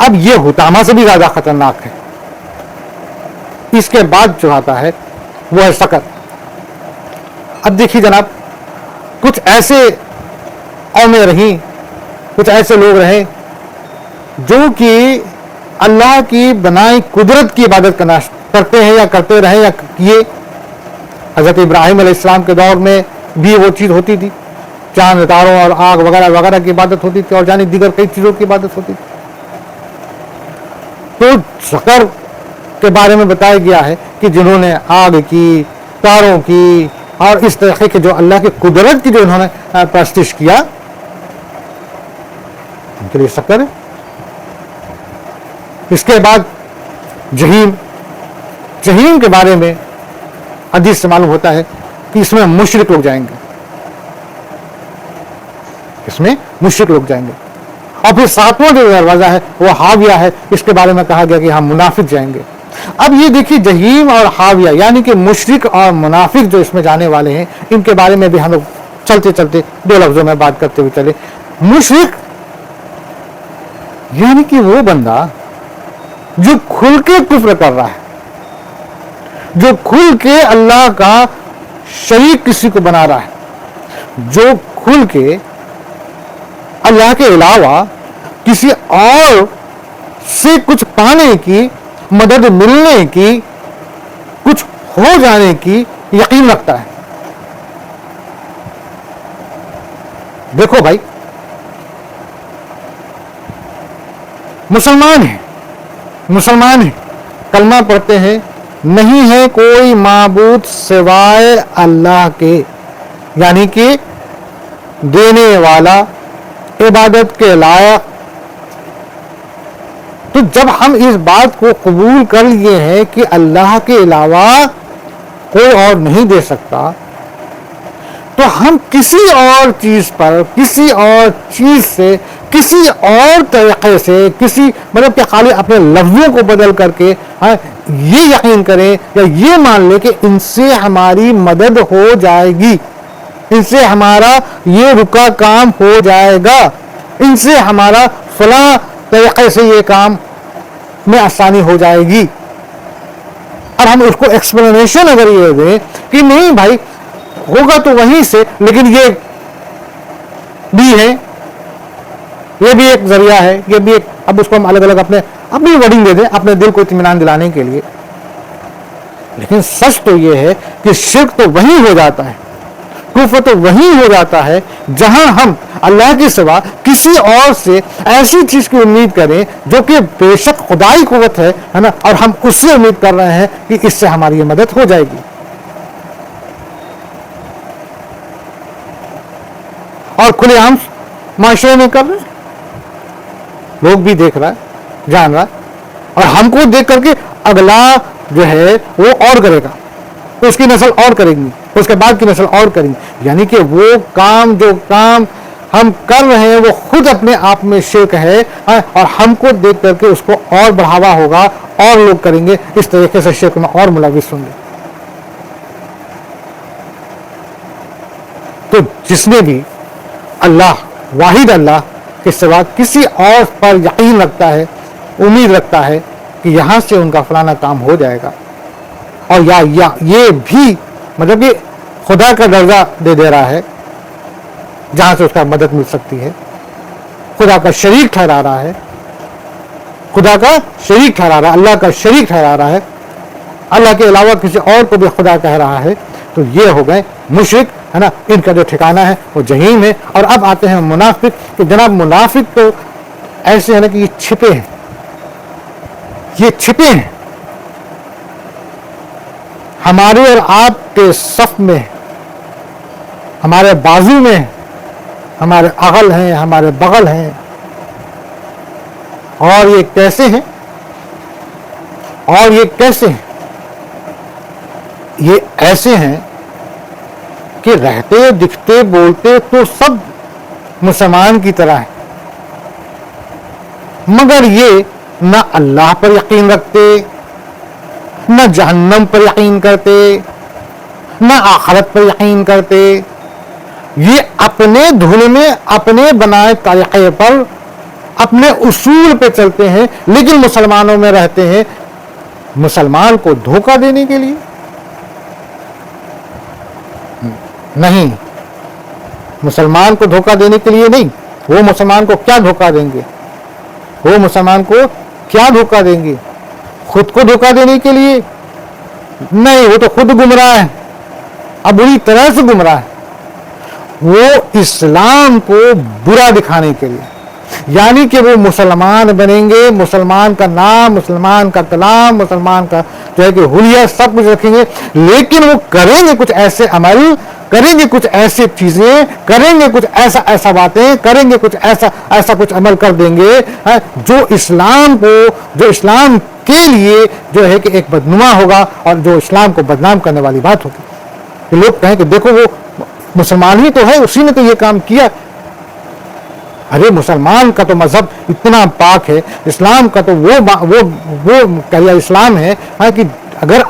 اب یہ حطامہ سے بھی زیادہ خطرناک ہے. اس کے بعد جو آتا ہے وہ ہے سقر. اب دیکھیے جناب، کچھ ایسے قومیں رہیں، کچھ ایسے لوگ رہے جو کہ اللہ کی بنائی قدرت کی عبادت کرتے ہیں یا کرتے رہے یا کیے. حضرت ابراہیم علیہ السلام کے دور میں بھی وہ چیز ہوتی تھی، چاند ستاروں اور آگ وغیرہ وغیرہ کی عبادت ہوتی تھی، اور جانی دیگر کئی چیزوں کی عبادت ہوتی تھی. تو سقر کے بارے میں بتایا گیا ہے کہ جنہوں نے آگ کی، تاروں کی اور اس طریقے کے جو اللہ کی قدرت کی جو انہوں نے پرستش کیا، ان کے لیے سقر ہے. اس کے بعد جہیم. جہیم کے بارے میں حدیث سے معلوم ہوتا ہے کہ اس میں مشرک لوگ جائیں گے، اس میں مشرک لوگ جائیں گے. اور پھر ساتواں جو دروازہ ہے وہ حاویہ ہے. اس کے بارے میں کہا گیا کہ ہم منافق جائیں گے. اب یہ دیکھیے جہیم اور حاویہ یعنی کہ مشرک اور منافق جو اس میں جانے والے ہیں، ان کے بارے میں بھی ہم لوگ چلتے چلتے دو لفظوں میں بات کرتے ہوئے چلے. مشرک یعنی کہ وہ بندہ جو کھل کے کفر کر رہا ہے، جو کھل کے اللہ کا شریک کسی کو بنا رہا ہے، جو کھل کے اللہ کے علاوہ کسی اور سے کچھ پانے کی، مدد ملنے کی، کچھ ہو جانے کی یقین رکھتا ہے. دیکھو بھائی، مسلمان ہیں، کلمہ پڑھتے ہیں، نہیں ہے کوئی معبود سوائے اللہ کے، یعنی کہ دینے والا، عبادت کے لائق. تو جب ہم اس بات کو قبول کر لیے ہیں کہ اللہ کے علاوہ کوئی اور نہیں دے سکتا، تو ہم کسی اور چیز پر، کسی اور چیز سے، کسی اور طریقے سے، کسی مطلب کہ خالی اپنے لفظوں کو بدل کر کے یہ یقین کریں یا یہ مان لیں کہ ان سے ہماری مدد ہو جائے گی، ان سے ہمارا یہ رکا کام ہو جائے گا، ان سے ہمارا فلاں طریقے سے یہ کام میں آسانی ہو جائے گی. اور ہم اس کو ایکسپلینیشن اگر یہ دیں کہ نہیں بھائی ہوگا تو وہیں سے، لیکن یہ بھی ہے، یہ بھی ایک ذریعہ ہے، یہ بھی ایک، اب اس کو ہم الگ الگ اپنی ورڈنگ دے دیں اپنے دل کو اطمینان دلانے کے لیے. لیکن سچ تو یہ ہے کہ شرک تو وہیں ہو جاتا ہے، کفر تو وہیں ہو جاتا ہے جہاں ہم اللہ کے سوا کسی اور سے ایسی چیز کی امید کریں جو کہ بے شک خدائی قوت ہے نا، اور ہم اس سے امید کر رہے ہیں کہ اس سے ہماری مدد ہو جائے گی. اور کھلے عام معاشرے میں کر رہے ہیں، لوگ بھی دیکھ رہا ہے، جان رہا ہے، اور ہم کو دیکھ کر کے اگلا جو ہے وہ اور کرے گا، تو اس کی نسل اور کرے گی. اس کے بعد کی نسل اور کریں گے. یعنی کہ وہ کام جو کام ہم کر رہے ہیں وہ خود اپنے آپ میں شرک ہے اور ہم کو دیکھ کر کے اس کو اور بڑھاوا ہوگا اور لوگ کریں گے, اس طریقے سے شرک میں اور ملوث ہوں گے. تو جس نے بھی اللہ واحد اللہ کے سوا کسی اور پر یقین رکھتا ہے, امید رکھتا ہے کہ یہاں سے ان کا فلانا کام ہو جائے گا, اور یا یہ بھی مطلب کہ خدا کا درجہ دے رہا ہے جہاں سے اس کا مدد مل سکتی ہے, خدا کا شریک ٹھہرا رہا ہے, خدا کا شریک ٹھہرا رہا ہے, اللہ کا شریک ٹھہرا رہا ہے, اللہ کے علاوہ کسی اور کو بھی خدا کہہ رہا ہے, تو یہ ہو گئے مشرک, ہے نا. ان کا جو ٹھکانہ ہے وہ جہنم ہے. اور اب آتے ہیں منافق, کہ جناب منافق تو ایسے ہے نا کہ یہ چھپے ہیں, یہ چھپے ہیں ہمارے اور آپ کے صف میں, ہمارے بازو میں, ہمارے اغل ہیں, ہمارے بغل ہیں. اور یہ کیسے ہیں, اور یہ کیسے ہیں؟ یہ ایسے ہیں کہ رہتے دکھتے بولتے تو سب مسلمان کی طرح ہیں, مگر یہ نہ اللہ پر یقین رکھتے, نہ جہنم پر یقین کرتے, نہ آخرت پر یقین کرتے. یہ اپنے دھن میں اپنے بنائے طریقے پر اپنے اصول پہ چلتے ہیں, لیکن مسلمانوں میں رہتے ہیں مسلمان کو دھوکہ دینے کے لیے. نہیں, مسلمان کو دھوکہ دینے کے لیے نہیں. وہ مسلمان کو کیا دھوکہ دیں گے, وہ مسلمان کو کیا دھوکہ دیں گے؟ خود کو دھوکہ دینے کے لیے نہیں, وہ تو خود گمراہ ہے, اب بری طرح سے گمراہ ہے. وہ اسلام کو برا دکھانے کے لیے, یعنی کہ وہ مسلمان بنیں گے, مسلمان کا نام, مسلمان کا کلام, مسلمان کا جو ہے کہ حلیہ سب کچھ رکھیں گے, لیکن وہ کریں گے کچھ ایسے عمل, کریں گے کچھ ایسی چیزیں, کریں گے کچھ ایسا باتیں, کریں گے کچھ ایسا کچھ عمل کر دیں گے جو اسلام کو, جو اسلام کے لیے جو ہے کہ ایک بدنما ہوگا, اور جو اسلام کو بدنام کرنے والی بات ہوگی. کہ لوگ کہیں کہ دیکھو وہ مسلمان ہی تو ہے, اسی نے تو یہ کام کیا. ارے مسلمان کا تو مذہب اتنا پاک ہے, اسلام کا تو وہ اسلام ہے کہ اگر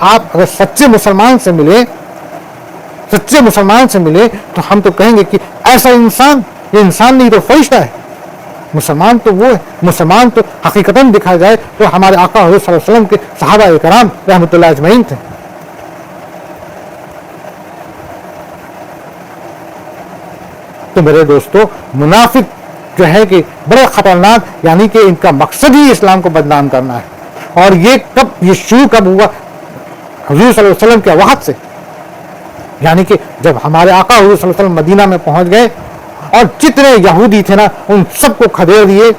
سچے مسلمان سے ملے, سچے مسلمان سے ملے تو ہم تو کہیں گے کہ ایسا انسان, یہ انسان نہیں تو فرشتہ ہے. مسلمان تو وہ ہے, مسلمان تو حقیقتاً دکھا جائے تو ہمارے آقا حضور صلی اللہ علیہ وسلم کے صحابہ کرام رحمۃ اللہ اجمعین تھے. تو میرے دوستو, منافق جو ہے کہ بڑے خطرناک, یعنی کہ ان کا مقصد ہی اسلام کو بدنام کرنا ہے. اور یہ شروع کب ہوا؟ حضور صلی اللہ علیہ وسلم کے وقت سے. یعنی کہ جب ہمارے آقا حضور صلی اللہ علیہ وسلم مدینہ میں پہنچ گئے اور جتنے یہودی تھے نا ان سب کو کھدیر دیے,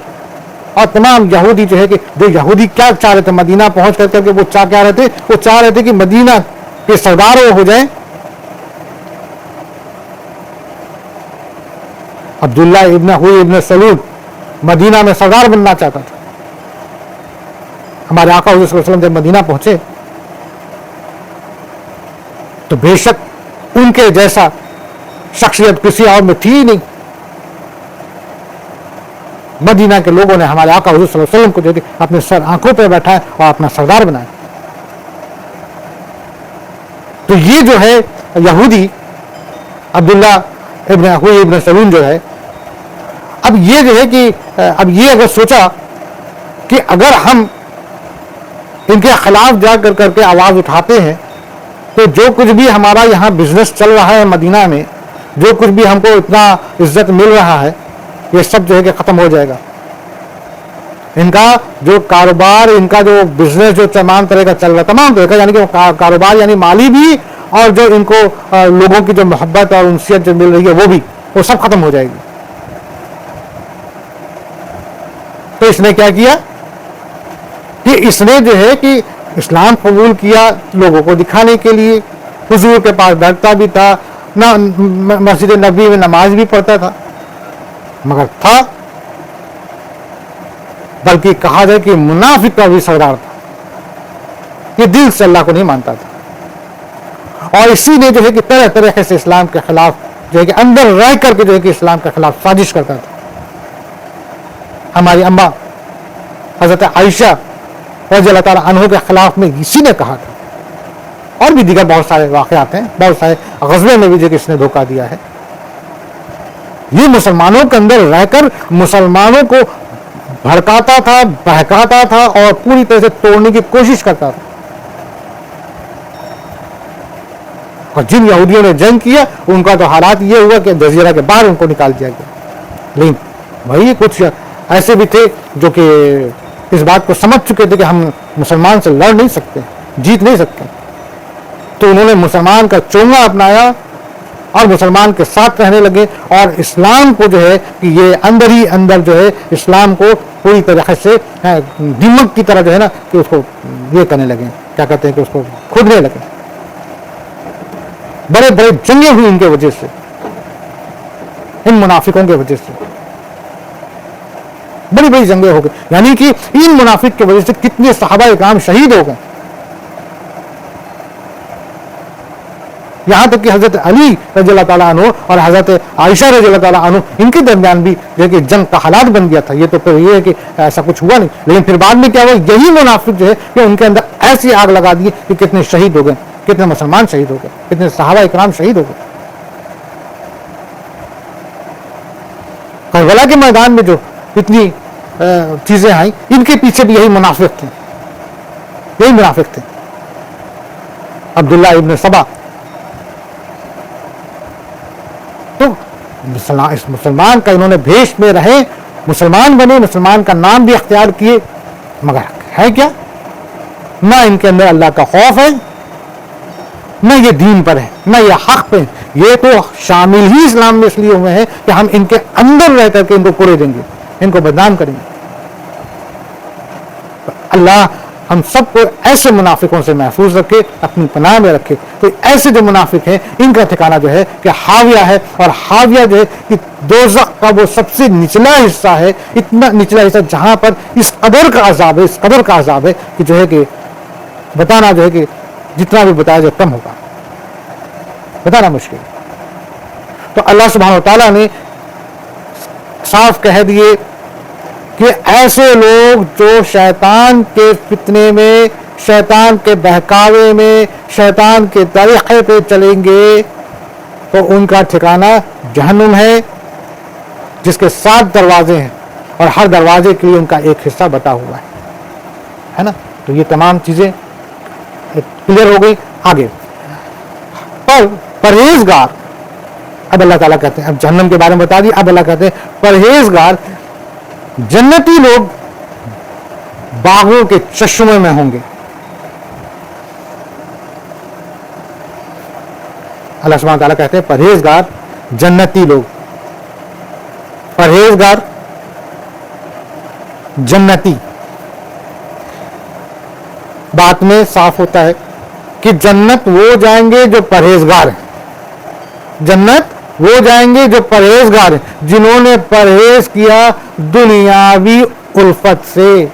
اور تمام یہودی جو ہے کہ جو یہودی کیا چاہ رہے تھے مدینہ پہنچ کر کے, وہ کیا رہے تھے, وہ چاہ رہے تھے کہ مدینہ کے سردار ہو جائیں. عبداللہ ابن سلول مدینہ میں سردار بننا چاہتا تھا. ہمارے آقا حضور صلی اللہ علیہ وسلم جب مدینہ پہنچے تو بے شک ان کے جیسا شخصیت کسی اور میں تھی ہی نہیں. مدینہ کے لوگوں نے ہمارے آقا حضور صلی اللہ علیہ وسلم کو جو کہ اپنے سر آنکھوں پہ بیٹھا اور اپنا سردار بنایا. تو یہ جو ہے یہودی عبداللہ ابن سلول جو ہے, اب یہ جو ہے کہ اب یہ اگر سوچا کہ اگر ہم ان کے خلاف جا کر کے آواز اٹھاتے ہیں تو جو کچھ بھی ہمارا یہاں بزنس چل رہا ہے مدینہ میں, جو کچھ بھی ہم کو اتنا عزت مل رہا ہے, یہ سب جو ہے کہ ختم ہو جائے گا. ان کا جو کاروبار, ان کا جو بزنس جو تمام طرح کا چل رہا ہے, تمام طرح کا, یعنی کہ کاروبار یعنی مالی بھی, اور جو ان کو لوگوں کی جو محبت اور انسیت جو مل رہی ہے وہ بھی, وہ سب ختم ہو جائے گی. تو اس نے کیا کیا کہ اس نے جو ہے کہ اسلام قبول کیا لوگوں کو دکھانے کے لیے. حضور کے پاس بیٹھتا بھی تھا, مسجد نبی میں نماز بھی پڑھتا تھا, مگر تھا, بلکہ کہا جائے کہ منافق کا بھی سردار تھا. یہ دل سے اللہ کو نہیں مانتا تھا. اور اسی نے جو ہے کہ طرح طرح سے اسلام کے خلاف جو ہے کہ اندر رہ کر کے جو ہے کہ اسلام کے خلاف سازش کرتا تھا. ہماری اماں حضرت عائشہ رضی اللہ تعالیٰ عنہ کے خلاف میں اسی نے کہا تھا. اور بھی دیگر بہت سارے واقعات ہیں, بہت سارے غزوے میں بھی جو کہ اس نے دھوکہ دیا ہے. یہ مسلمانوں کے اندر رہ کر مسلمانوں کو بھڑکاتا تھا, بہکاتا تھا اور پوری طرح سے توڑنے کی کوشش کرتا تھا. اور جن یہودیوں نے جنگ کیا ان کا تو حالات یہ ہوا کہ جزیرہ کے باہر ان کو نکال دیا گیا. لیکن وہی کچھ ایسے بھی تھے جو کہ اس بات کو سمجھ چکے تھے کہ ہم مسلمان سے لڑ نہیں سکتے, جیت نہیں سکتے, تو انہوں نے مسلمان کا چونگا اپنایا اور مسلمان کے ساتھ رہنے لگے, اور اسلام کو جو ہے کہ یہ اندر ہی اندر جو ہے اسلام کو پوری طرح سے دیمک کی طرح جو ہے نا کہ اس کو یہ کرنے لگے, کیا کہتے ہیں کہ اس کو کھودنے لگے. بڑے بڑے جنگیں ہوئی ان کے وجہ سے, ان منافقوں کی وجہ سے بڑی بڑی جنگیں ہو گئی. یعنی کہ ان منافق کی وجہ سے کتنے صحابہ کرام شہید ہو گئے. یہاں تک کہ حضرت علی رضی اللہ تعالیٰ عنہ اور حضرت عائشہ رضی اللہ تعالیٰ عنہ ان کے درمیان بھی جو ہے کہ جنگ کا حالات بن گیا تھا. یہ تو پھر یہ ہے کہ ایسا کچھ ہوا نہیں, لیکن پھر بعد میں کیا ہوا, یہی منافق جو ہے کہ ان کے اندر ایسی آگ لگا دی کہ کتنے شہید ہو گئے, کتنے مسلمان شہید ہو گئے, کتنے صحابہ اکرام شہید ہو گئے. کربلا کے میدان میں جو اتنی چیزیں آئیں, ان کے پیچھے بھی یہی منافق تھے, یہی منافق تھے. عبداللہ ابن سبا, تو اس مسلمان کا انہوں نے بھیش میں رہے, مسلمان بنے, مسلمان کا نام بھی اختیار کیے, مگر ہے کیا, نہ ان کے اندر اللہ کا خوف ہے, نہ یہ دین پر ہے, نہ یہ حق پہ. یہ تو شامل ہی اسلام میں اس لیے ہوئے ہیں کہ ہم ان کے اندر رہ کر کے ان کو کوڑے دیں گے, ان کو بدنام کریں گے. اللہ ہم سب کو ایسے منافقوں سے محفوظ رکھے, اپنی پناہ میں رکھے. تو ایسے جو منافق ہیں ان کا ٹھکانہ جو ہے کہ حاویہ ہے, اور حاویہ جو ہے کہ دوزخ کا وہ سب سے نچلا حصہ ہے, اتنا نچلا حصہ جہاں پر اس قدر کا عذاب ہے, اس قدر کا عذاب ہے کہ جو ہے کہ بتانا جو ہے کہ جتنا بھی بتایا جائے کم ہوگا, بتانا مشکل. تو اللہ سبحانہ و تعالیٰ نے صاف کہہ دیے کہ ایسے لوگ جو شیطان کے فتنے میں, شیطان کے بہکاوے میں, شیطان کے طریقے پہ چلیں گے تو ان کا ٹھکانہ جہنم ہے, جس کے 7 دروازے ہیں اور ہر دروازے کے لیے ان کا ایک حصہ بتا ہوا ہے نا. تو یہ تمام چیزیں کلیئر ہو گئی. آگے پر پرہیزگار, اب اللہ تعالیٰ کہتے ہیں, اب جہنم کے بارے میں بتا دی, اب اللہ کہتے ہیں پرہیزگار جنتی لوگ باغوں کے چشمے میں ہوں گے. اللہ سبحانہ تعالیٰ کہتے ہیں پرہیزگار جنتی لوگ, پرہیزگار جنتی. بات میں صاف ہوتا ہے کہ جنت وہ جائیں گے جو پرہیزگار ہیں, جنت وہ جائیں گے جو پرہیزگار ہیں, جنہوں نے پرہیز کیا دنیاوی الفت سے,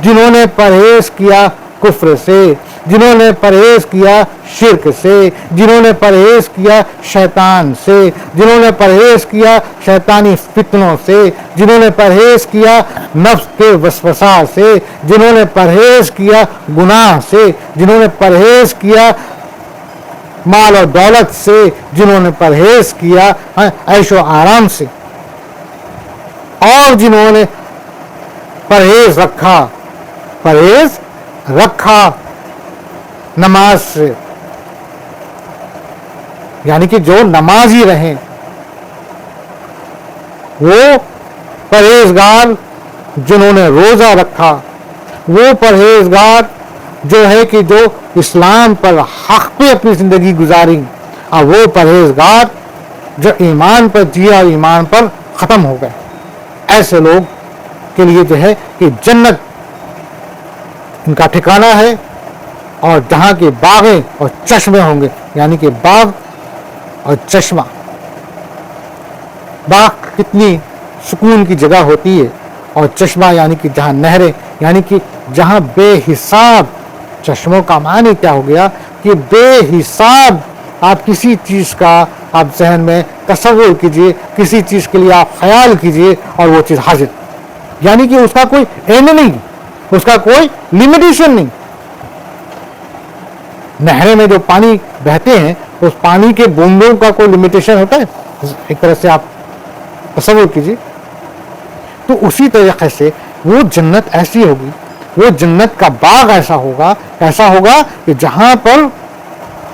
جنہوں نے پرہیز کیا کفر سے, جنہوں نے پرہیز کیا شرک سے, جنہوں نے پرہیز کیا شیطان سے, جنہوں نے پرہیز کیا شیطانی فتنوں سے, جنہوں نے پرہیز کیا نفس کے وسوسہ سے, جنہوں نے پرہیز کیا گناہ سے, جنہوں نے پرہیز کیا مال و دولت سے, جنہوں نے پرہیز کیا عیش و آرام سے, اور جنہوں نے پرہیز رکھا, پرہیز رکھا نماز سے. یعنی کہ جو نمازی رہیں وہ پرہیزگار, جنہوں نے روزہ رکھا وہ پرہیزگار جو ہے کہ جو اسلام پر حق پہ اپنی زندگی گزاری, اور وہ پرہیزگار جو ایمان پر جیا اور ایمان پر ختم ہو گئے. ایسے لوگ کے لیے جو ہے کہ جنت ان کا ٹھکانہ ہے, اور جہاں کے باغیں اور چشمے ہوں گے. یعنی کہ باغ اور چشمہ, باغ کتنی سکون کی جگہ ہوتی ہے, اور چشمہ یعنی کہ جہاں نہریں, یعنی کہ جہاں بے حساب چشموں کا معنی کیا ہو گیا کہ بے حساب آپ کسی چیز کا آپ ذہن میں تصور کیجئے، کسی چیز کے لیے آپ خیال کیجئے اور وہ چیز حاصل، یعنی کہ اس کا کوئی اینڈ نہیں، اس کا کوئی لمیٹیشن نہیں۔ نہریں میں جو پانی بہتے ہیں اس پانی کے بوندوں کا کوئی لمیٹیشن ہوتا ہے؟ ایک طرح سے آپ تصور کیجئے۔ تو اسی طریقے سے وہ جنت ایسی ہوگی، وہ جنت کا باغ ایسا ہوگا کہ جہاں پر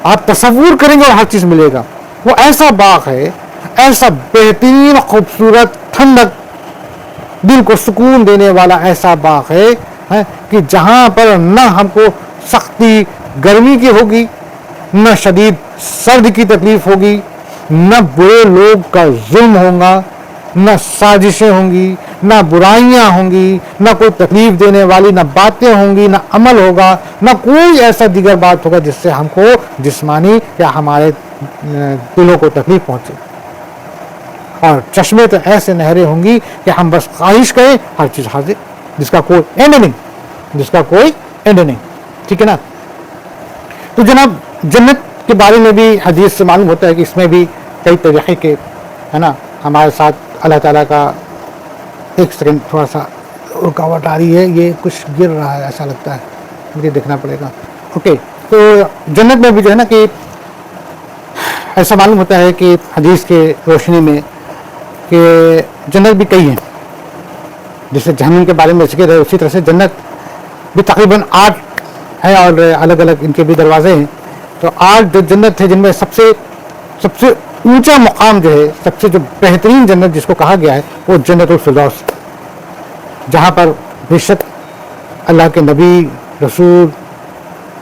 آپ تصور کریں گے اور ہر چیز ملے گا۔ وہ ایسا باغ ہے، ایسا بہترین خوبصورت ٹھنڈک دل کو سکون دینے والا ایسا باغ ہے کہ جہاں پر نہ ہم کو سختی گرمی کی ہوگی، نہ شدید سرد کی تکلیف ہوگی، نہ برے لوگ کا ظلم ہوگا، نہ سازشیں ہوں گی، نہ برائیاں ہوں گی، نہ کوئی تکلیف دینے والی نہ باتیں ہوں گی، نہ عمل ہوگا، نہ کوئی ایسا دیگر بات ہوگا جس سے ہم کو جسمانی یا ہمارے دلوں کو تکلیف پہنچے۔ اور چشمے تو ایسے نہریں ہوں گی کہ ہم بس خواہش کریں ہر چیز حاضر، جس کا کوئی اینڈ نہیں، ٹھیک ہے نا۔ تو جناب جنت کے بارے میں بھی حدیث سے معلوم ہوتا ہے کہ اس میں بھی کئی طریقے کے ہے نا ہمارے ساتھ اللہ تعالیٰ کا۔ ایک سیکنڈ تھوڑا سا رکاوٹ آ رہی ہے، یہ کچھ گر رہا ہے ایسا لگتا ہے، مجھے دیکھنا پڑے گا۔ اوکے، تو جنت میں بھی جو ہے نا کہ ایسا معلوم ہوتا ہے کہ حدیث کے روشنی میں کہ جنت بھی کئی ہیں، جیسے جہنم کے بارے میں ذکر ہے اسی طرح سے جنت بھی تقریباً 8 ہیں اور الگ الگ ان کے بھی دروازے ہیں۔ تو 8 جو جنت ہے جن میں سب سے اونچا مقام جو ہے، سب سے جو بہترین جنت جس کو کہا گیا ہے وہ جنت الفردوس، جہاں پر بے شک اللہ کے نبی، رسول،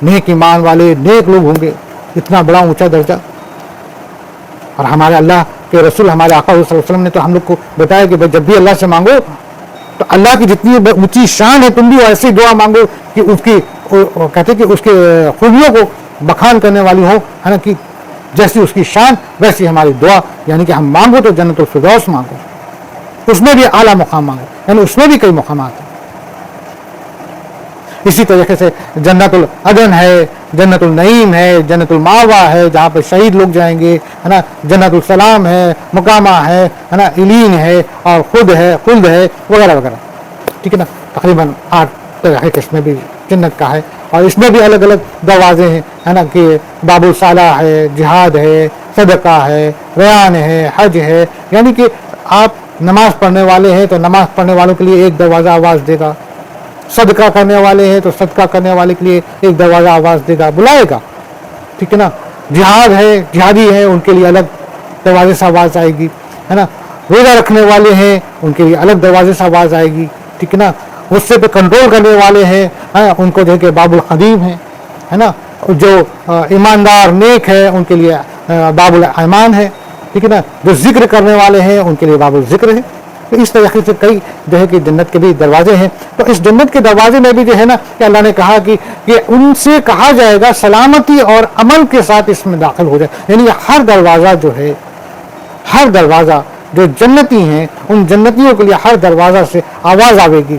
نیک ایمان والے، نیک لوگ ہوں گے، اتنا بڑا اونچا درجہ۔ اور ہمارے اللہ کے رسول ہمارے آقا صلی اللہ علیہ وسلم نے تو ہم لوگ کو بتایا کہ جب بھی اللہ سے مانگو تو اللہ کی جتنی اونچی شان ہے تم بھی ایسی دعا مانگو کہ اس کی کہتے کہ اس کے خوبیوں کو بخان کرنے والی ہو، ہے نا، کہ جیسی اس کی شان ویسی ہماری دعا، یعنی کہ ہم مانگو تو جنت الفردوس مانگو، اس میں بھی اعلیٰ مقام مانگو، یعنی اس میں بھی کئی مقامات ہیں۔ اسی طریقے سے جنت العدن ہے، جنت النعیم ہے، جنت الماوا ہے جہاں پہ شہید لوگ جائیں گے، ہے نا، جنت السلام ہے، مقامہ ہے نا، علین ہے، اور خلد ہے وغیرہ وغیرہ، ٹھیک ہے نا۔ تقریباً 8 طریقے کے اس میں بھی جنت کا ہے، اور اس میں بھی الگ الگ دروازے ہیں، ہے نا، کہ باب الصلاح ہے، جہاد ہے، صدقہ ہے، ریان ہے، حج ہے، یعنی کہ آپ نماز پڑھنے والے ہیں تو نماز پڑھنے والوں کے لیے ایک دروازہ آواز دے گا، صدقہ کرنے والے ہیں تو صدقہ کرنے والے کے لیے ایک دروازہ آواز دے گا، بلائے گا، ٹھیک ہے نا۔ جہاد ہے، جہادی ہے، ان کے لیے الگ دروازے سے آواز آئے گی، ہے نا۔ روزہ رکھنے والے ہیں ان کے لیے الگ دروازے سے آواز آئے گی، ٹھیک ہے نا۔ غصے پہ کنٹرول کرنے والے ہیں ان کو جو کہ باب القدیم ہے نا۔ جو ایماندار نیک ہے ان کے لیے باب الایمان ہے، ٹھیک ہے نا۔ جو ذکر کرنے والے ہیں ان کے لیے باب الذکر ہے۔ تو اس طریقے سے کئی جو ہے کہ جنت کے بھی دروازے ہیں۔ تو اس جنت کے دروازے میں بھی جو ہے نا کہ اللہ نے کہا کہ ان سے کہا جائے گا سلامتی اور عمل کے ساتھ اس میں داخل ہو جائے، یعنی ہر دروازہ جو ہے، ہر دروازہ جو جنتی ہیں ان جنتیوں کے لیے ہر دروازہ سے آواز آئے گی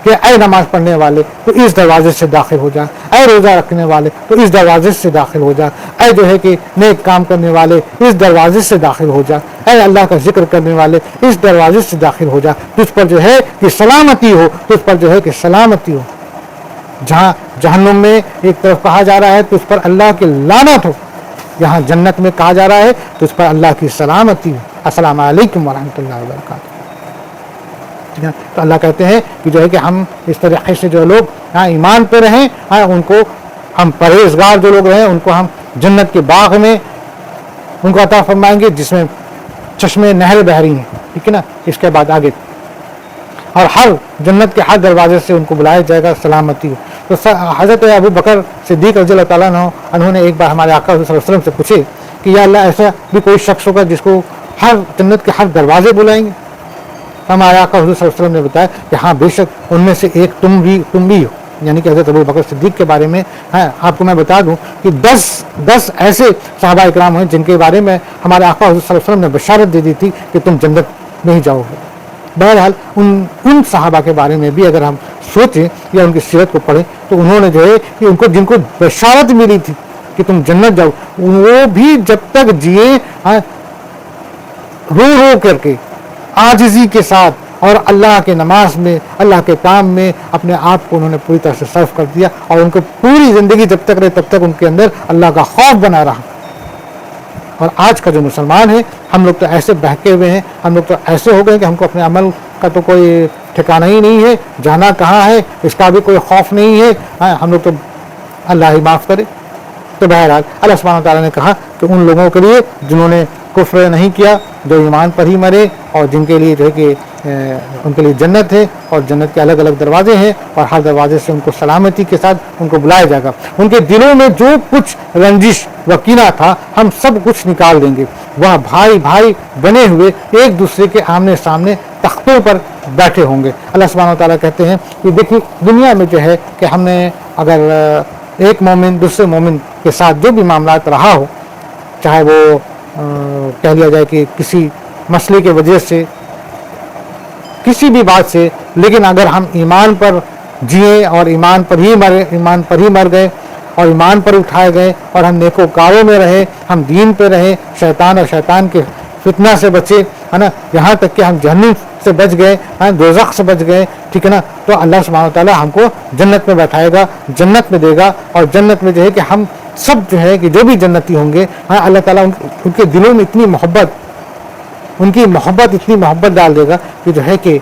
کہ اے نماز پڑھنے والے تو اس دروازے سے داخل ہو جا، اے روزہ رکھنے والے تو اس دروازے سے داخل ہو جا، اے جو ہے کہ نیک کام کرنے والے اس دروازے سے داخل ہو جا، اے اللہ کا ذکر کرنے والے اس دروازے سے داخل ہو جا، تجھ پر جو ہے کہ سلامتی ہو، تجھ پر جو ہے کہ سلامتی ہو۔ جہاں جہنم میں ایک طرف کہا جا رہا ہے تجھ پر اللہ کی لعنت ہو، یہاں جنت میں کہا جا رہا ہے تجھ پر اللہ کی سلامتی ہو۔ السلام علیکم ورحمۃ اللہ وبرکاتہ۔ تو اللہ کہتے ہیں کہ جو ہے کہ ہم اس طریقے سے جو لوگ ایمان پہ رہیں ان کو ہم پرہیزگار جو لوگ رہیں ان کو ہم جنت کے باغ میں ان کو عطا فرمائیں گے جس میں چشمے نہر بہہ رہی ہیں، ٹھیک ہے نا۔ اس کے بعد آگے اور ہر جنت کے ہر دروازے سے ان کو بلایا جائے گا سلامتی ہو۔ تو حضرت ابو بکر صدیق رضی اللہ تعالیٰ عنہ نے ایک بار ہمارے آقا صلی اللہ علیہ وسلم سے پوچھے کہ یا اللہ ایسا بھی کوئی شخص ہوگا جس کو ہر جنت کے ہر دروازے بلائیں گے؟ ہمارے آقا حضور صلی اللہ علیہ وسلم نے بتایا کہ ہاں بے شک ان میں سے ایک تم بھی ہو، یعنی کہ حضرت ابو بکر صدیق کے بارے میں آپ کو میں بتا دوں کہ 10 ایسے صحابہ اکرام ہیں جن کے بارے میں ہمارے آقا حضور صلی اللہ علیہ وسلم نے بشارت دے دی تھی کہ تم جنت نہیں جاؤ گے۔ بہرحال ان صحابہ کے بارے میں بھی اگر ہم سوچیں یا ان کی سیرت کو پڑھیں تو انہوں نے جو ہے کہ ان کو جن کو بشارت ملی تھی کہ تم جنت جاؤ، وہ بھی جب تک جیے رو رو کر کے عاجزی کے ساتھ اور اللہ کے نماز میں، اللہ کے کام میں اپنے آپ کو انہوں نے پوری طرح سے صرف کر دیا، اور ان کو پوری زندگی جب تک رہے تب تک ان کے اندر اللہ کا خوف بنا رہا۔ اور آج کا جو مسلمان ہے، ہم لوگ تو ایسے بہکے ہوئے ہیں، ہم لوگ تو ایسے ہو گئے کہ ہم کو اپنے عمل کا تو کوئی ٹھکانہ ہی نہیں ہے، جانا کہاں ہے اس کا بھی کوئی خوف نہیں ہے، ہم لوگ تو اللہ ہی معاف کرے۔ تو بہرحال اللہ سبحانہ تعالیٰ نے کہا کہ ان لوگوں کے لیے جنہوں نے کفر نہیں کیا، جو ایمان پر ہی مرے، اور جن کے لیے جو ہے کہ ان کے لیے جنت ہے، اور جنت کے الگ الگ دروازے ہیں، اور ہر دروازے سے ان کو سلامتی کے ساتھ ان کو بلایا جائے گا۔ ان کے دلوں میں جو کچھ رنجش و کینہ تھا ہم سب کچھ نکال دیں گے، وہ بھائی بھائی بنے ہوئے ایک دوسرے کے آمنے سامنے تختوں پر بیٹھے ہوں گے۔ اللہ سبحانہ تعالیٰ کہتے ہیں کہ دیکھیے دنیا میں جو ہے کہ ہم نے اگر ایک مومن دوسرے مومن کے ساتھ جو بھی معاملات رہا ہو، چاہے وہ کہہ لیا جائے کہ کسی مسئلے کی وجہ سے، کسی بھی بات سے، لیکن اگر ہم ایمان پر جیے اور ایمان پر ہی مر گئے اور ایمان پر اٹھائے گئے، اور ہم نیکوکاروں میں رہے، ہم دین پہ رہے، شیطان اور شیطان کے فتنہ سے بچے، ہے نا، یہاں تک کہ ہم جہنم سے بچ گئے، دوزخ سے بچ گئے، ٹھیک ہے نا، تو اللہ سبحانہ تعالیٰ ہم کو جنت میں بیٹھائے گا، جنت میں دے گا، اور جنت میں جو ہے کہ ہم سب جو ہے کہ جو بھی جنتی ہوں گے، اللہ تعالیٰ ان کے دلوں میں اتنی محبت، ان کی محبت اتنی محبت ڈال دے گا کہ جو ہے کہ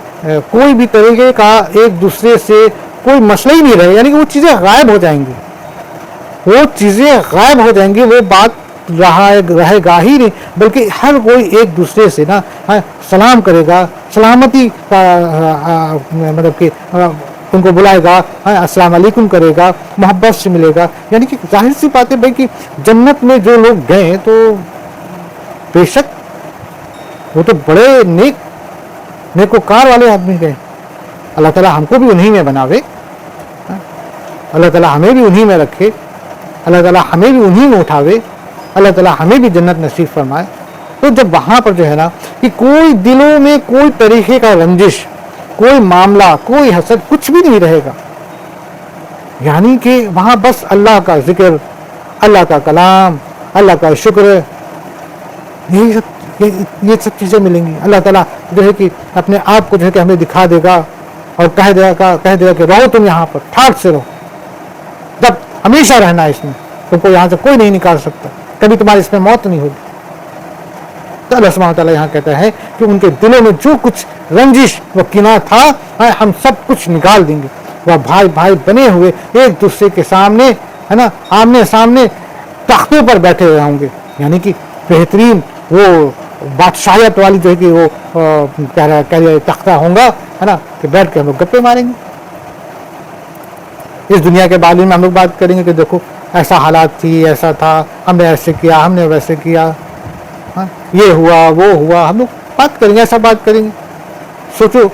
کوئی بھی طریقے کا ایک دوسرے سے کوئی مسئلہ ہی نہیں رہے، یعنی کہ وہ چیزیں غائب ہو جائیں گی، وہ بات رہے گا ہی نہیں، بلکہ ہر کوئی ایک دوسرے سے نا سلام کرے گا، سلامتی کا مطلب کہ ان کو بلائے گا، السلام علیکم کرے گا، محبت سے ملے گا۔ یعنی کہ ظاہر سی بات ہے بھائی کہ جنت میں جو لوگ گئے تو بے شک وہ تو بڑے نیکوکار والے آدمی گئے۔ اللہ تعالیٰ ہم کو بھی انہی میں بناوے، اللہ تعالیٰ ہمیں بھی انہی میں رکھے، اللہ تعالیٰ ہمیں بھی انہی میں اٹھاوے، اللہ تعالیٰ ہمیں بھی جنت نصیب فرمائے۔ تو جب وہاں پر جو ہے نا کہ کوئی دلوں میں کوئی طریقے کا رنجش، کوئی معاملہ، کوئی حسد، کچھ بھی نہیں رہے گا، یعنی کہ وہاں بس اللہ کا ذکر، اللہ کا کلام، اللہ کا شکر، یہ سب چیزیں ملیں گی۔ اللہ تعالیٰ جو ہے کہ اپنے آپ کو جو ہے کہ ہمیں دکھا دے گا اور کہہ دے گا کہ رہو تم یہاں پر، ٹھاٹ سے رہو، جب ہمیشہ رہنا ہے اس میں، تم کو یہاں سے کوئی نہیں نکال سکتا، کبھی تمہاری اس میں موت نہیں ہوگی۔ تو اللہ سبحانہ تعالیٰ یہاں کہتا ہے کہ ان کے دلوں میں جو کچھ رنجش و کینہ تھا ہم سب کچھ نکال دیں گے، وہ بھائی بھائی بنے ہوئے ایک دوسرے کے سامنے، ہے نا، آمنے سامنے تختوں پر بیٹھے ہوئے ہوں گے، یعنی کہ بہترین وہ بادشاہیت والی جو ہے کہ وہ کہہ رہے تختہ ہوں گا، ہے نا، کہ بیٹھ کے ہم لوگ گپے ماریں گے۔ اس دنیا کے بارے میں ہم لوگ بات کریں گے کہ دیکھو ایسا حالات تھی، ایسا تھا، ہم نے ایسے کیا، ہم نے ویسے کیا، یہ ہوا وہ ہوا، ہم لوگ بات کریں گے، ایسا بات کریں گے۔ سوچو،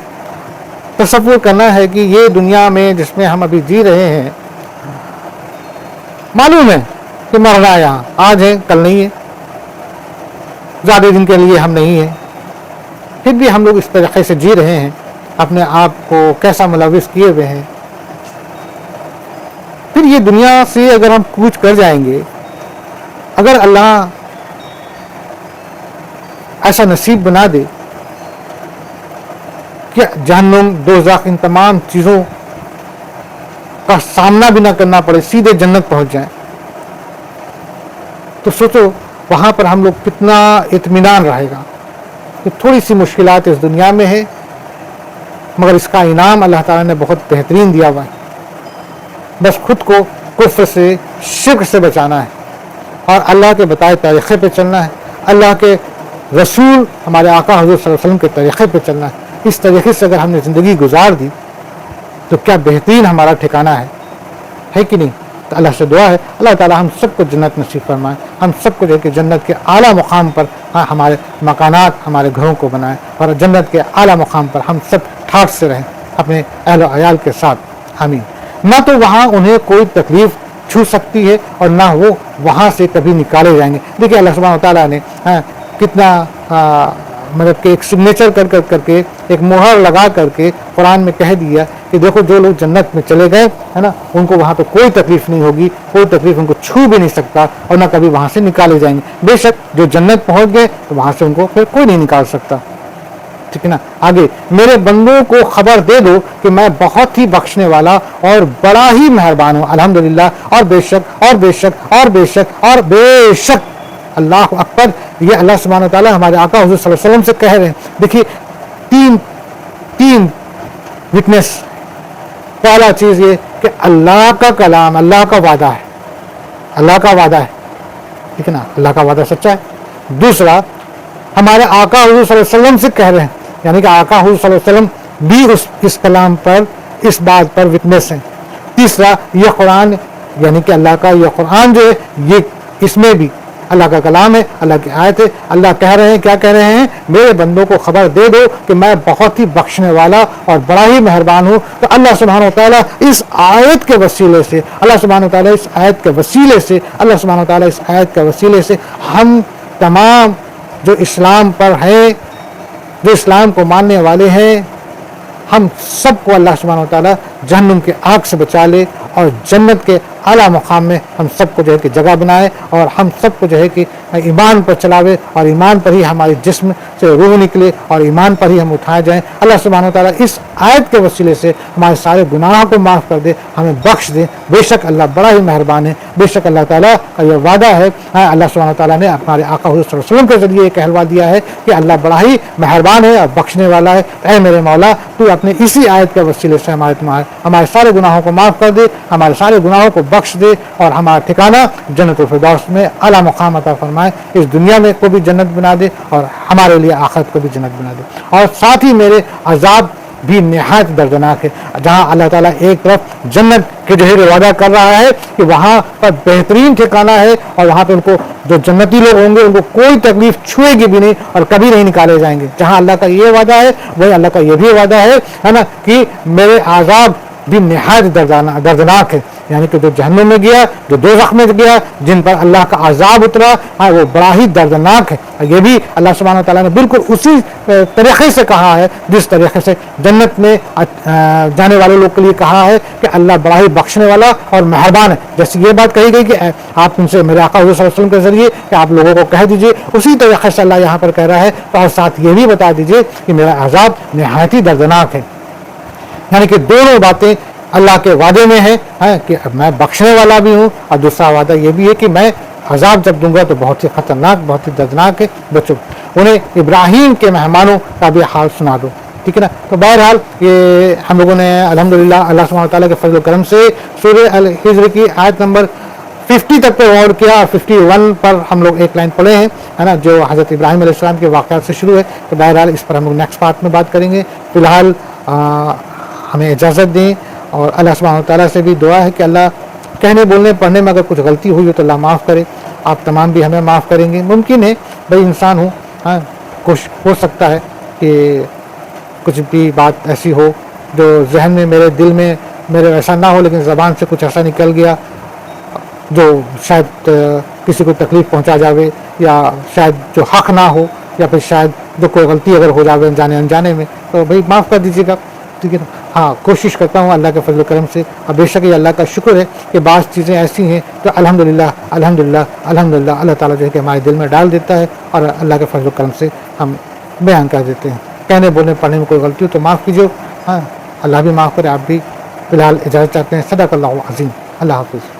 تصور کرنا ہے کہ یہ دنیا میں جس میں ہم ابھی جی رہے ہیں، معلوم ہے کہ مرنا یہاں آج ہے کل نہیں ہے، زیادہ دن کے لیے ہم نہیں ہیں، پھر بھی ہم لوگ اس طریقے سے جی رہے ہیں، اپنے آپ کو کیسا ملوث کیے ہوئے ہیں۔ پھر یہ دنیا سے اگر ہم کوچ کر جائیں گے، اگر اللہ ایسا نصیب بنا دے کہ جہنم، دوزخ، ان تمام چیزوں کا سامنا بھی نہ کرنا پڑے، سیدھے جنت پہنچ جائیں، تو سوچو وہاں پر ہم لوگ کتنا اطمینان رہے گا کہ تھوڑی سی مشکلات اس دنیا میں ہے، مگر اس کا انعام اللہ تعالیٰ نے بہت بہترین دیا ہوا ہے۔ بس خود کو کفر سے، شرک سے بچانا ہے، اور اللہ کے بتائے طریقے پہ چلنا ہے، اللہ کے رسول ہمارے آقا حضور صلی اللہ علیہ وسلم کے طریقے پہ چلنا ہے۔ اس طریقے سے اگر ہم نے زندگی گزار دی تو کیا بہترین ہمارا ٹھکانہ ہے کہ نہیں؟ تو اللہ سے دعا ہے اللہ تعالیٰ ہم سب کو جنت نصیب فرمائے، ہم سب کو جو ہے کہ جنت کے اعلیٰ مقام پر ہمارے مکانات، ہمارے گھروں کو بنائے، اور جنت کے اعلیٰ مقام پر ہم سب ٹھاٹ سے رہیں اپنے اہل و عیال کے ساتھ، آمین۔ نہ تو وہاں انہیں کوئی تکلیف چھو سکتی ہے اور نہ وہ وہاں سے کبھی نکالے جائیں گے۔ دیکھیے اللہ سبحانہ تعالیٰ نے کتنا مطلب کہ ایک سگنیچر کر کے ایک مہر لگا کر کے قرآن میں کہہ دیا کہ دیکھو جو لوگ جنت میں چلے گئے ہے نا ان کو وہاں پہ کوئی تکلیف نہیں ہوگی, کوئی تکلیف ان کو چھو بھی نہیں سکتا اور نہ کبھی وہاں سے نکالے جائیں گے. بے شک جو جنت پہنچ گئے تو وہاں سے ان کو پھر کوئی نہیں نکال سکتا. ٹھیک ہے نا. آگے میرے بندوں کو خبر دے دو کہ میں بہت ہی بخشنے والا اور بڑا ہی مہربان ہوں. الحمدللہ. اور بے شک اور بے شک اور بے شک اور بے شک, اللہ اکبر. یہ اللہ سبحانہ وتعالیٰ ہمارے آقا حضور صلی اللہ علیہ وسلم سے کہہ رہے ہیں. دیکھیے تین وٹنس. پہلا چیز یہ کہ اللہ کا کلام, اللہ کا وعدہ ہے, اللہ کا وعدہ ہے. ٹھیک ہے نا, اللہ کا وعدہ سچا ہے. دوسرا ہمارے آقا حضور صلی اللہ علیہ وسلم سے کہہ رہے ہیں, یعنی کہ آقا حضور صلی اللہ علیہ وسلم بھی اس کلام پر, اس بات پر وٹنس ہیں. تیسرا یہ قرآن, یعنی کہ اللہ کا یہ قرآن جو ہے یہ اس میں بھی اللہ کا کلام ہے, اللہ کی آیت ہے. اللہ کہہ رہے ہیں, کیا کہہ رہے ہیں, میرے بندوں کو خبر دے دو کہ میں بہت ہی بخشنے والا اور بڑا ہی مہربان ہوں. تو اللہ سبحانہ وتعالیٰ اس آیت کے وسیلے سے, اللہ سبحانہ وتعالیٰ اس آیت کے وسیلے سے, اللہ سبحانہ وتعالیٰ اس آیت کے وسیلے سے ہم تمام جو اسلام پر ہیں, جو اسلام کو ماننے والے ہیں, ہم سب کو اللہ سبحانہ وتعالیٰ جہنم کے آگ سے بچا لے اور جنت کے اعلیٰ مقام میں ہم سب کو جو ہے کہ جگہ بنائے, اور ہم سب کو جو ہے کہ ایمان پر چلاوے, اور ایمان پر ہی ہمارے جسم سے روح نکلے, اور ایمان پر ہی ہم اٹھائے جائیں. اللہ سبحانہ وتعالیٰ اس آیت کے وسیلے سے ہمارے سارے گناہوں کو معاف کر دے, ہمیں بخش دے. بے شک اللہ بڑا ہی مہربان ہے. بے شک اللہ تعالیٰ کا یہ وعدہ ہے. اللہ سبحانہ وتعالیٰ نے ہمارے آقا حضور صلی اللہ علیہ وسلم کے ذریعے یہ کہلوا دیا ہے کہ اللہ بڑا ہی مہربان ہے اور بخشنے والا ہے. اے میرے مولا, تو اپنے اسی آیت کے وسیلے سے ہمارے سارے گناہوں کو معاف کر دے, ہمارے سارے گناہوں کو بخش دے, اور ہمارا ٹھکانہ جنت الفردوس میں اعلیٰ مقام عطا فرمائے. اس دنیا میں کو بھی جنت بنا دے اور ہمارے لیے آخرت کو بھی جنت بنا دے. اور ساتھ ہی میرے عذاب بھی نہایت دردناک ہے, جہاں اللہ تعالیٰ ایک طرف جنت کے جو ہے وعدہ کر رہا ہے کہ وہاں پر بہترین ٹھکانہ ہے, اور وہاں پہ ان کو جو جنتی لوگ ہوں گے ان کو کوئی تکلیف چھوئے گی بھی نہیں اور کبھی نہیں نکالے جائیں گے. جہاں اللہ کا یہ وعدہ ہے وہی اللہ کا یہ بھی وعدہ ہے نا, کہ میرے عذاب بھی نہایت دردناک ہے. یعنی کہ جو جہنم میں گیا, جو دوزخ میں گیا, جن پر اللہ کا عذاب اترا, وہ بڑا ہی دردناک ہے. یہ بھی اللہ سبحانہ وتعالیٰ نے بالکل اسی طریقے سے کہا ہے جس طریقے سے جنت میں جانے والے لوگ کے لیے کہا ہے کہ اللہ بڑا ہی بخشنے والا اور مہربان ہے. جیسے یہ بات کہی گئی کہ آپ ان سے میرے آقا حضور صلی اللہ علیہ وسلم کے ذریعے کہ آپ لوگوں کو کہہ دیجئے, اسی طریقے سے اللہ یہاں پر کہہ رہا ہے. اور ساتھ یہ بھی بتا دیجئے کہ میرا عذاب نہایت ہی دردناک ہے. یعنی کہ دونوں باتیں اللہ کے وعدے میں ہے کہ میں بخشنے والا بھی ہوں, اور دوسرا وعدہ یہ بھی ہے کہ میں عذاب جب دوں گا تو بہت ہی خطرناک, بہت ہی دردناک ہے. بچوں انہیں ابراہیم کے مہمانوں کا بھی حال سنا دو. ٹھیک ہے نا. تو بہرحال یہ ہم لوگوں نے الحمدللہ اللہ سبحانہ وتعالیٰ کے فضل و کرم سے سورہ الحجر کی آیت نمبر 50 تک پہ غور کیا, اور 51 پر ہم لوگ ایک لائن پڑھے ہیں ہے نا, جو حضرت ابراہیم علیہ السلام کے واقعات سے شروع ہے. تو بہرحال اس پر ہم لوگ نیکسٹ پارٹ میں بات کریں گے. فی الحال ہمیں اجازت دیں, اور اللہ سبحانہ وتعالیٰ سے بھی دعا ہے کہ اللہ کہنے بولنے پڑھنے میں اگر کچھ غلطی ہوئی ہو تو اللہ معاف کرے. آپ تمام بھی ہمیں معاف کریں گے. ممکن ہے بھائی انسان ہوں, کچھ ہو سکتا ہے کہ کچھ بھی بات ایسی ہو جو ذہن میں, میرے دل میں میرے ایسا نہ ہو, لیکن زبان سے کچھ ایسا نکل گیا جو شاید کسی کو تکلیف پہنچا جاوے, یا شاید جو حق نہ ہو, یا پھر شاید جو کوئی غلطی اگر ہو جاوے جانے انجانے میں, تو بھائی معاف کر دیجیے گا. ٹھیک ہے نا. ہاں کوشش کرتا ہوں اللہ کے فضل و کرم سے, اور بے شک یہ اللہ کا شکر ہے کہ بعض چیزیں ایسی ہیں جو الحمدللہ الحمدللہ الحمدللہ اللہ تعالیٰ جو ہے کہ ہمارے دل میں ڈال دیتا ہے, اور اللہ کے فضل و کرم سے ہم بیان کر دیتے ہیں. کہنے بولنے پڑھنے میں کوئی غلطی ہو تو معاف کیجیے. ہاں اللہ بھی معاف کرے, آپ بھی. فی الحال اجازت چاہتے ہیں. صدق اللہ العظیم. اللہ حافظ.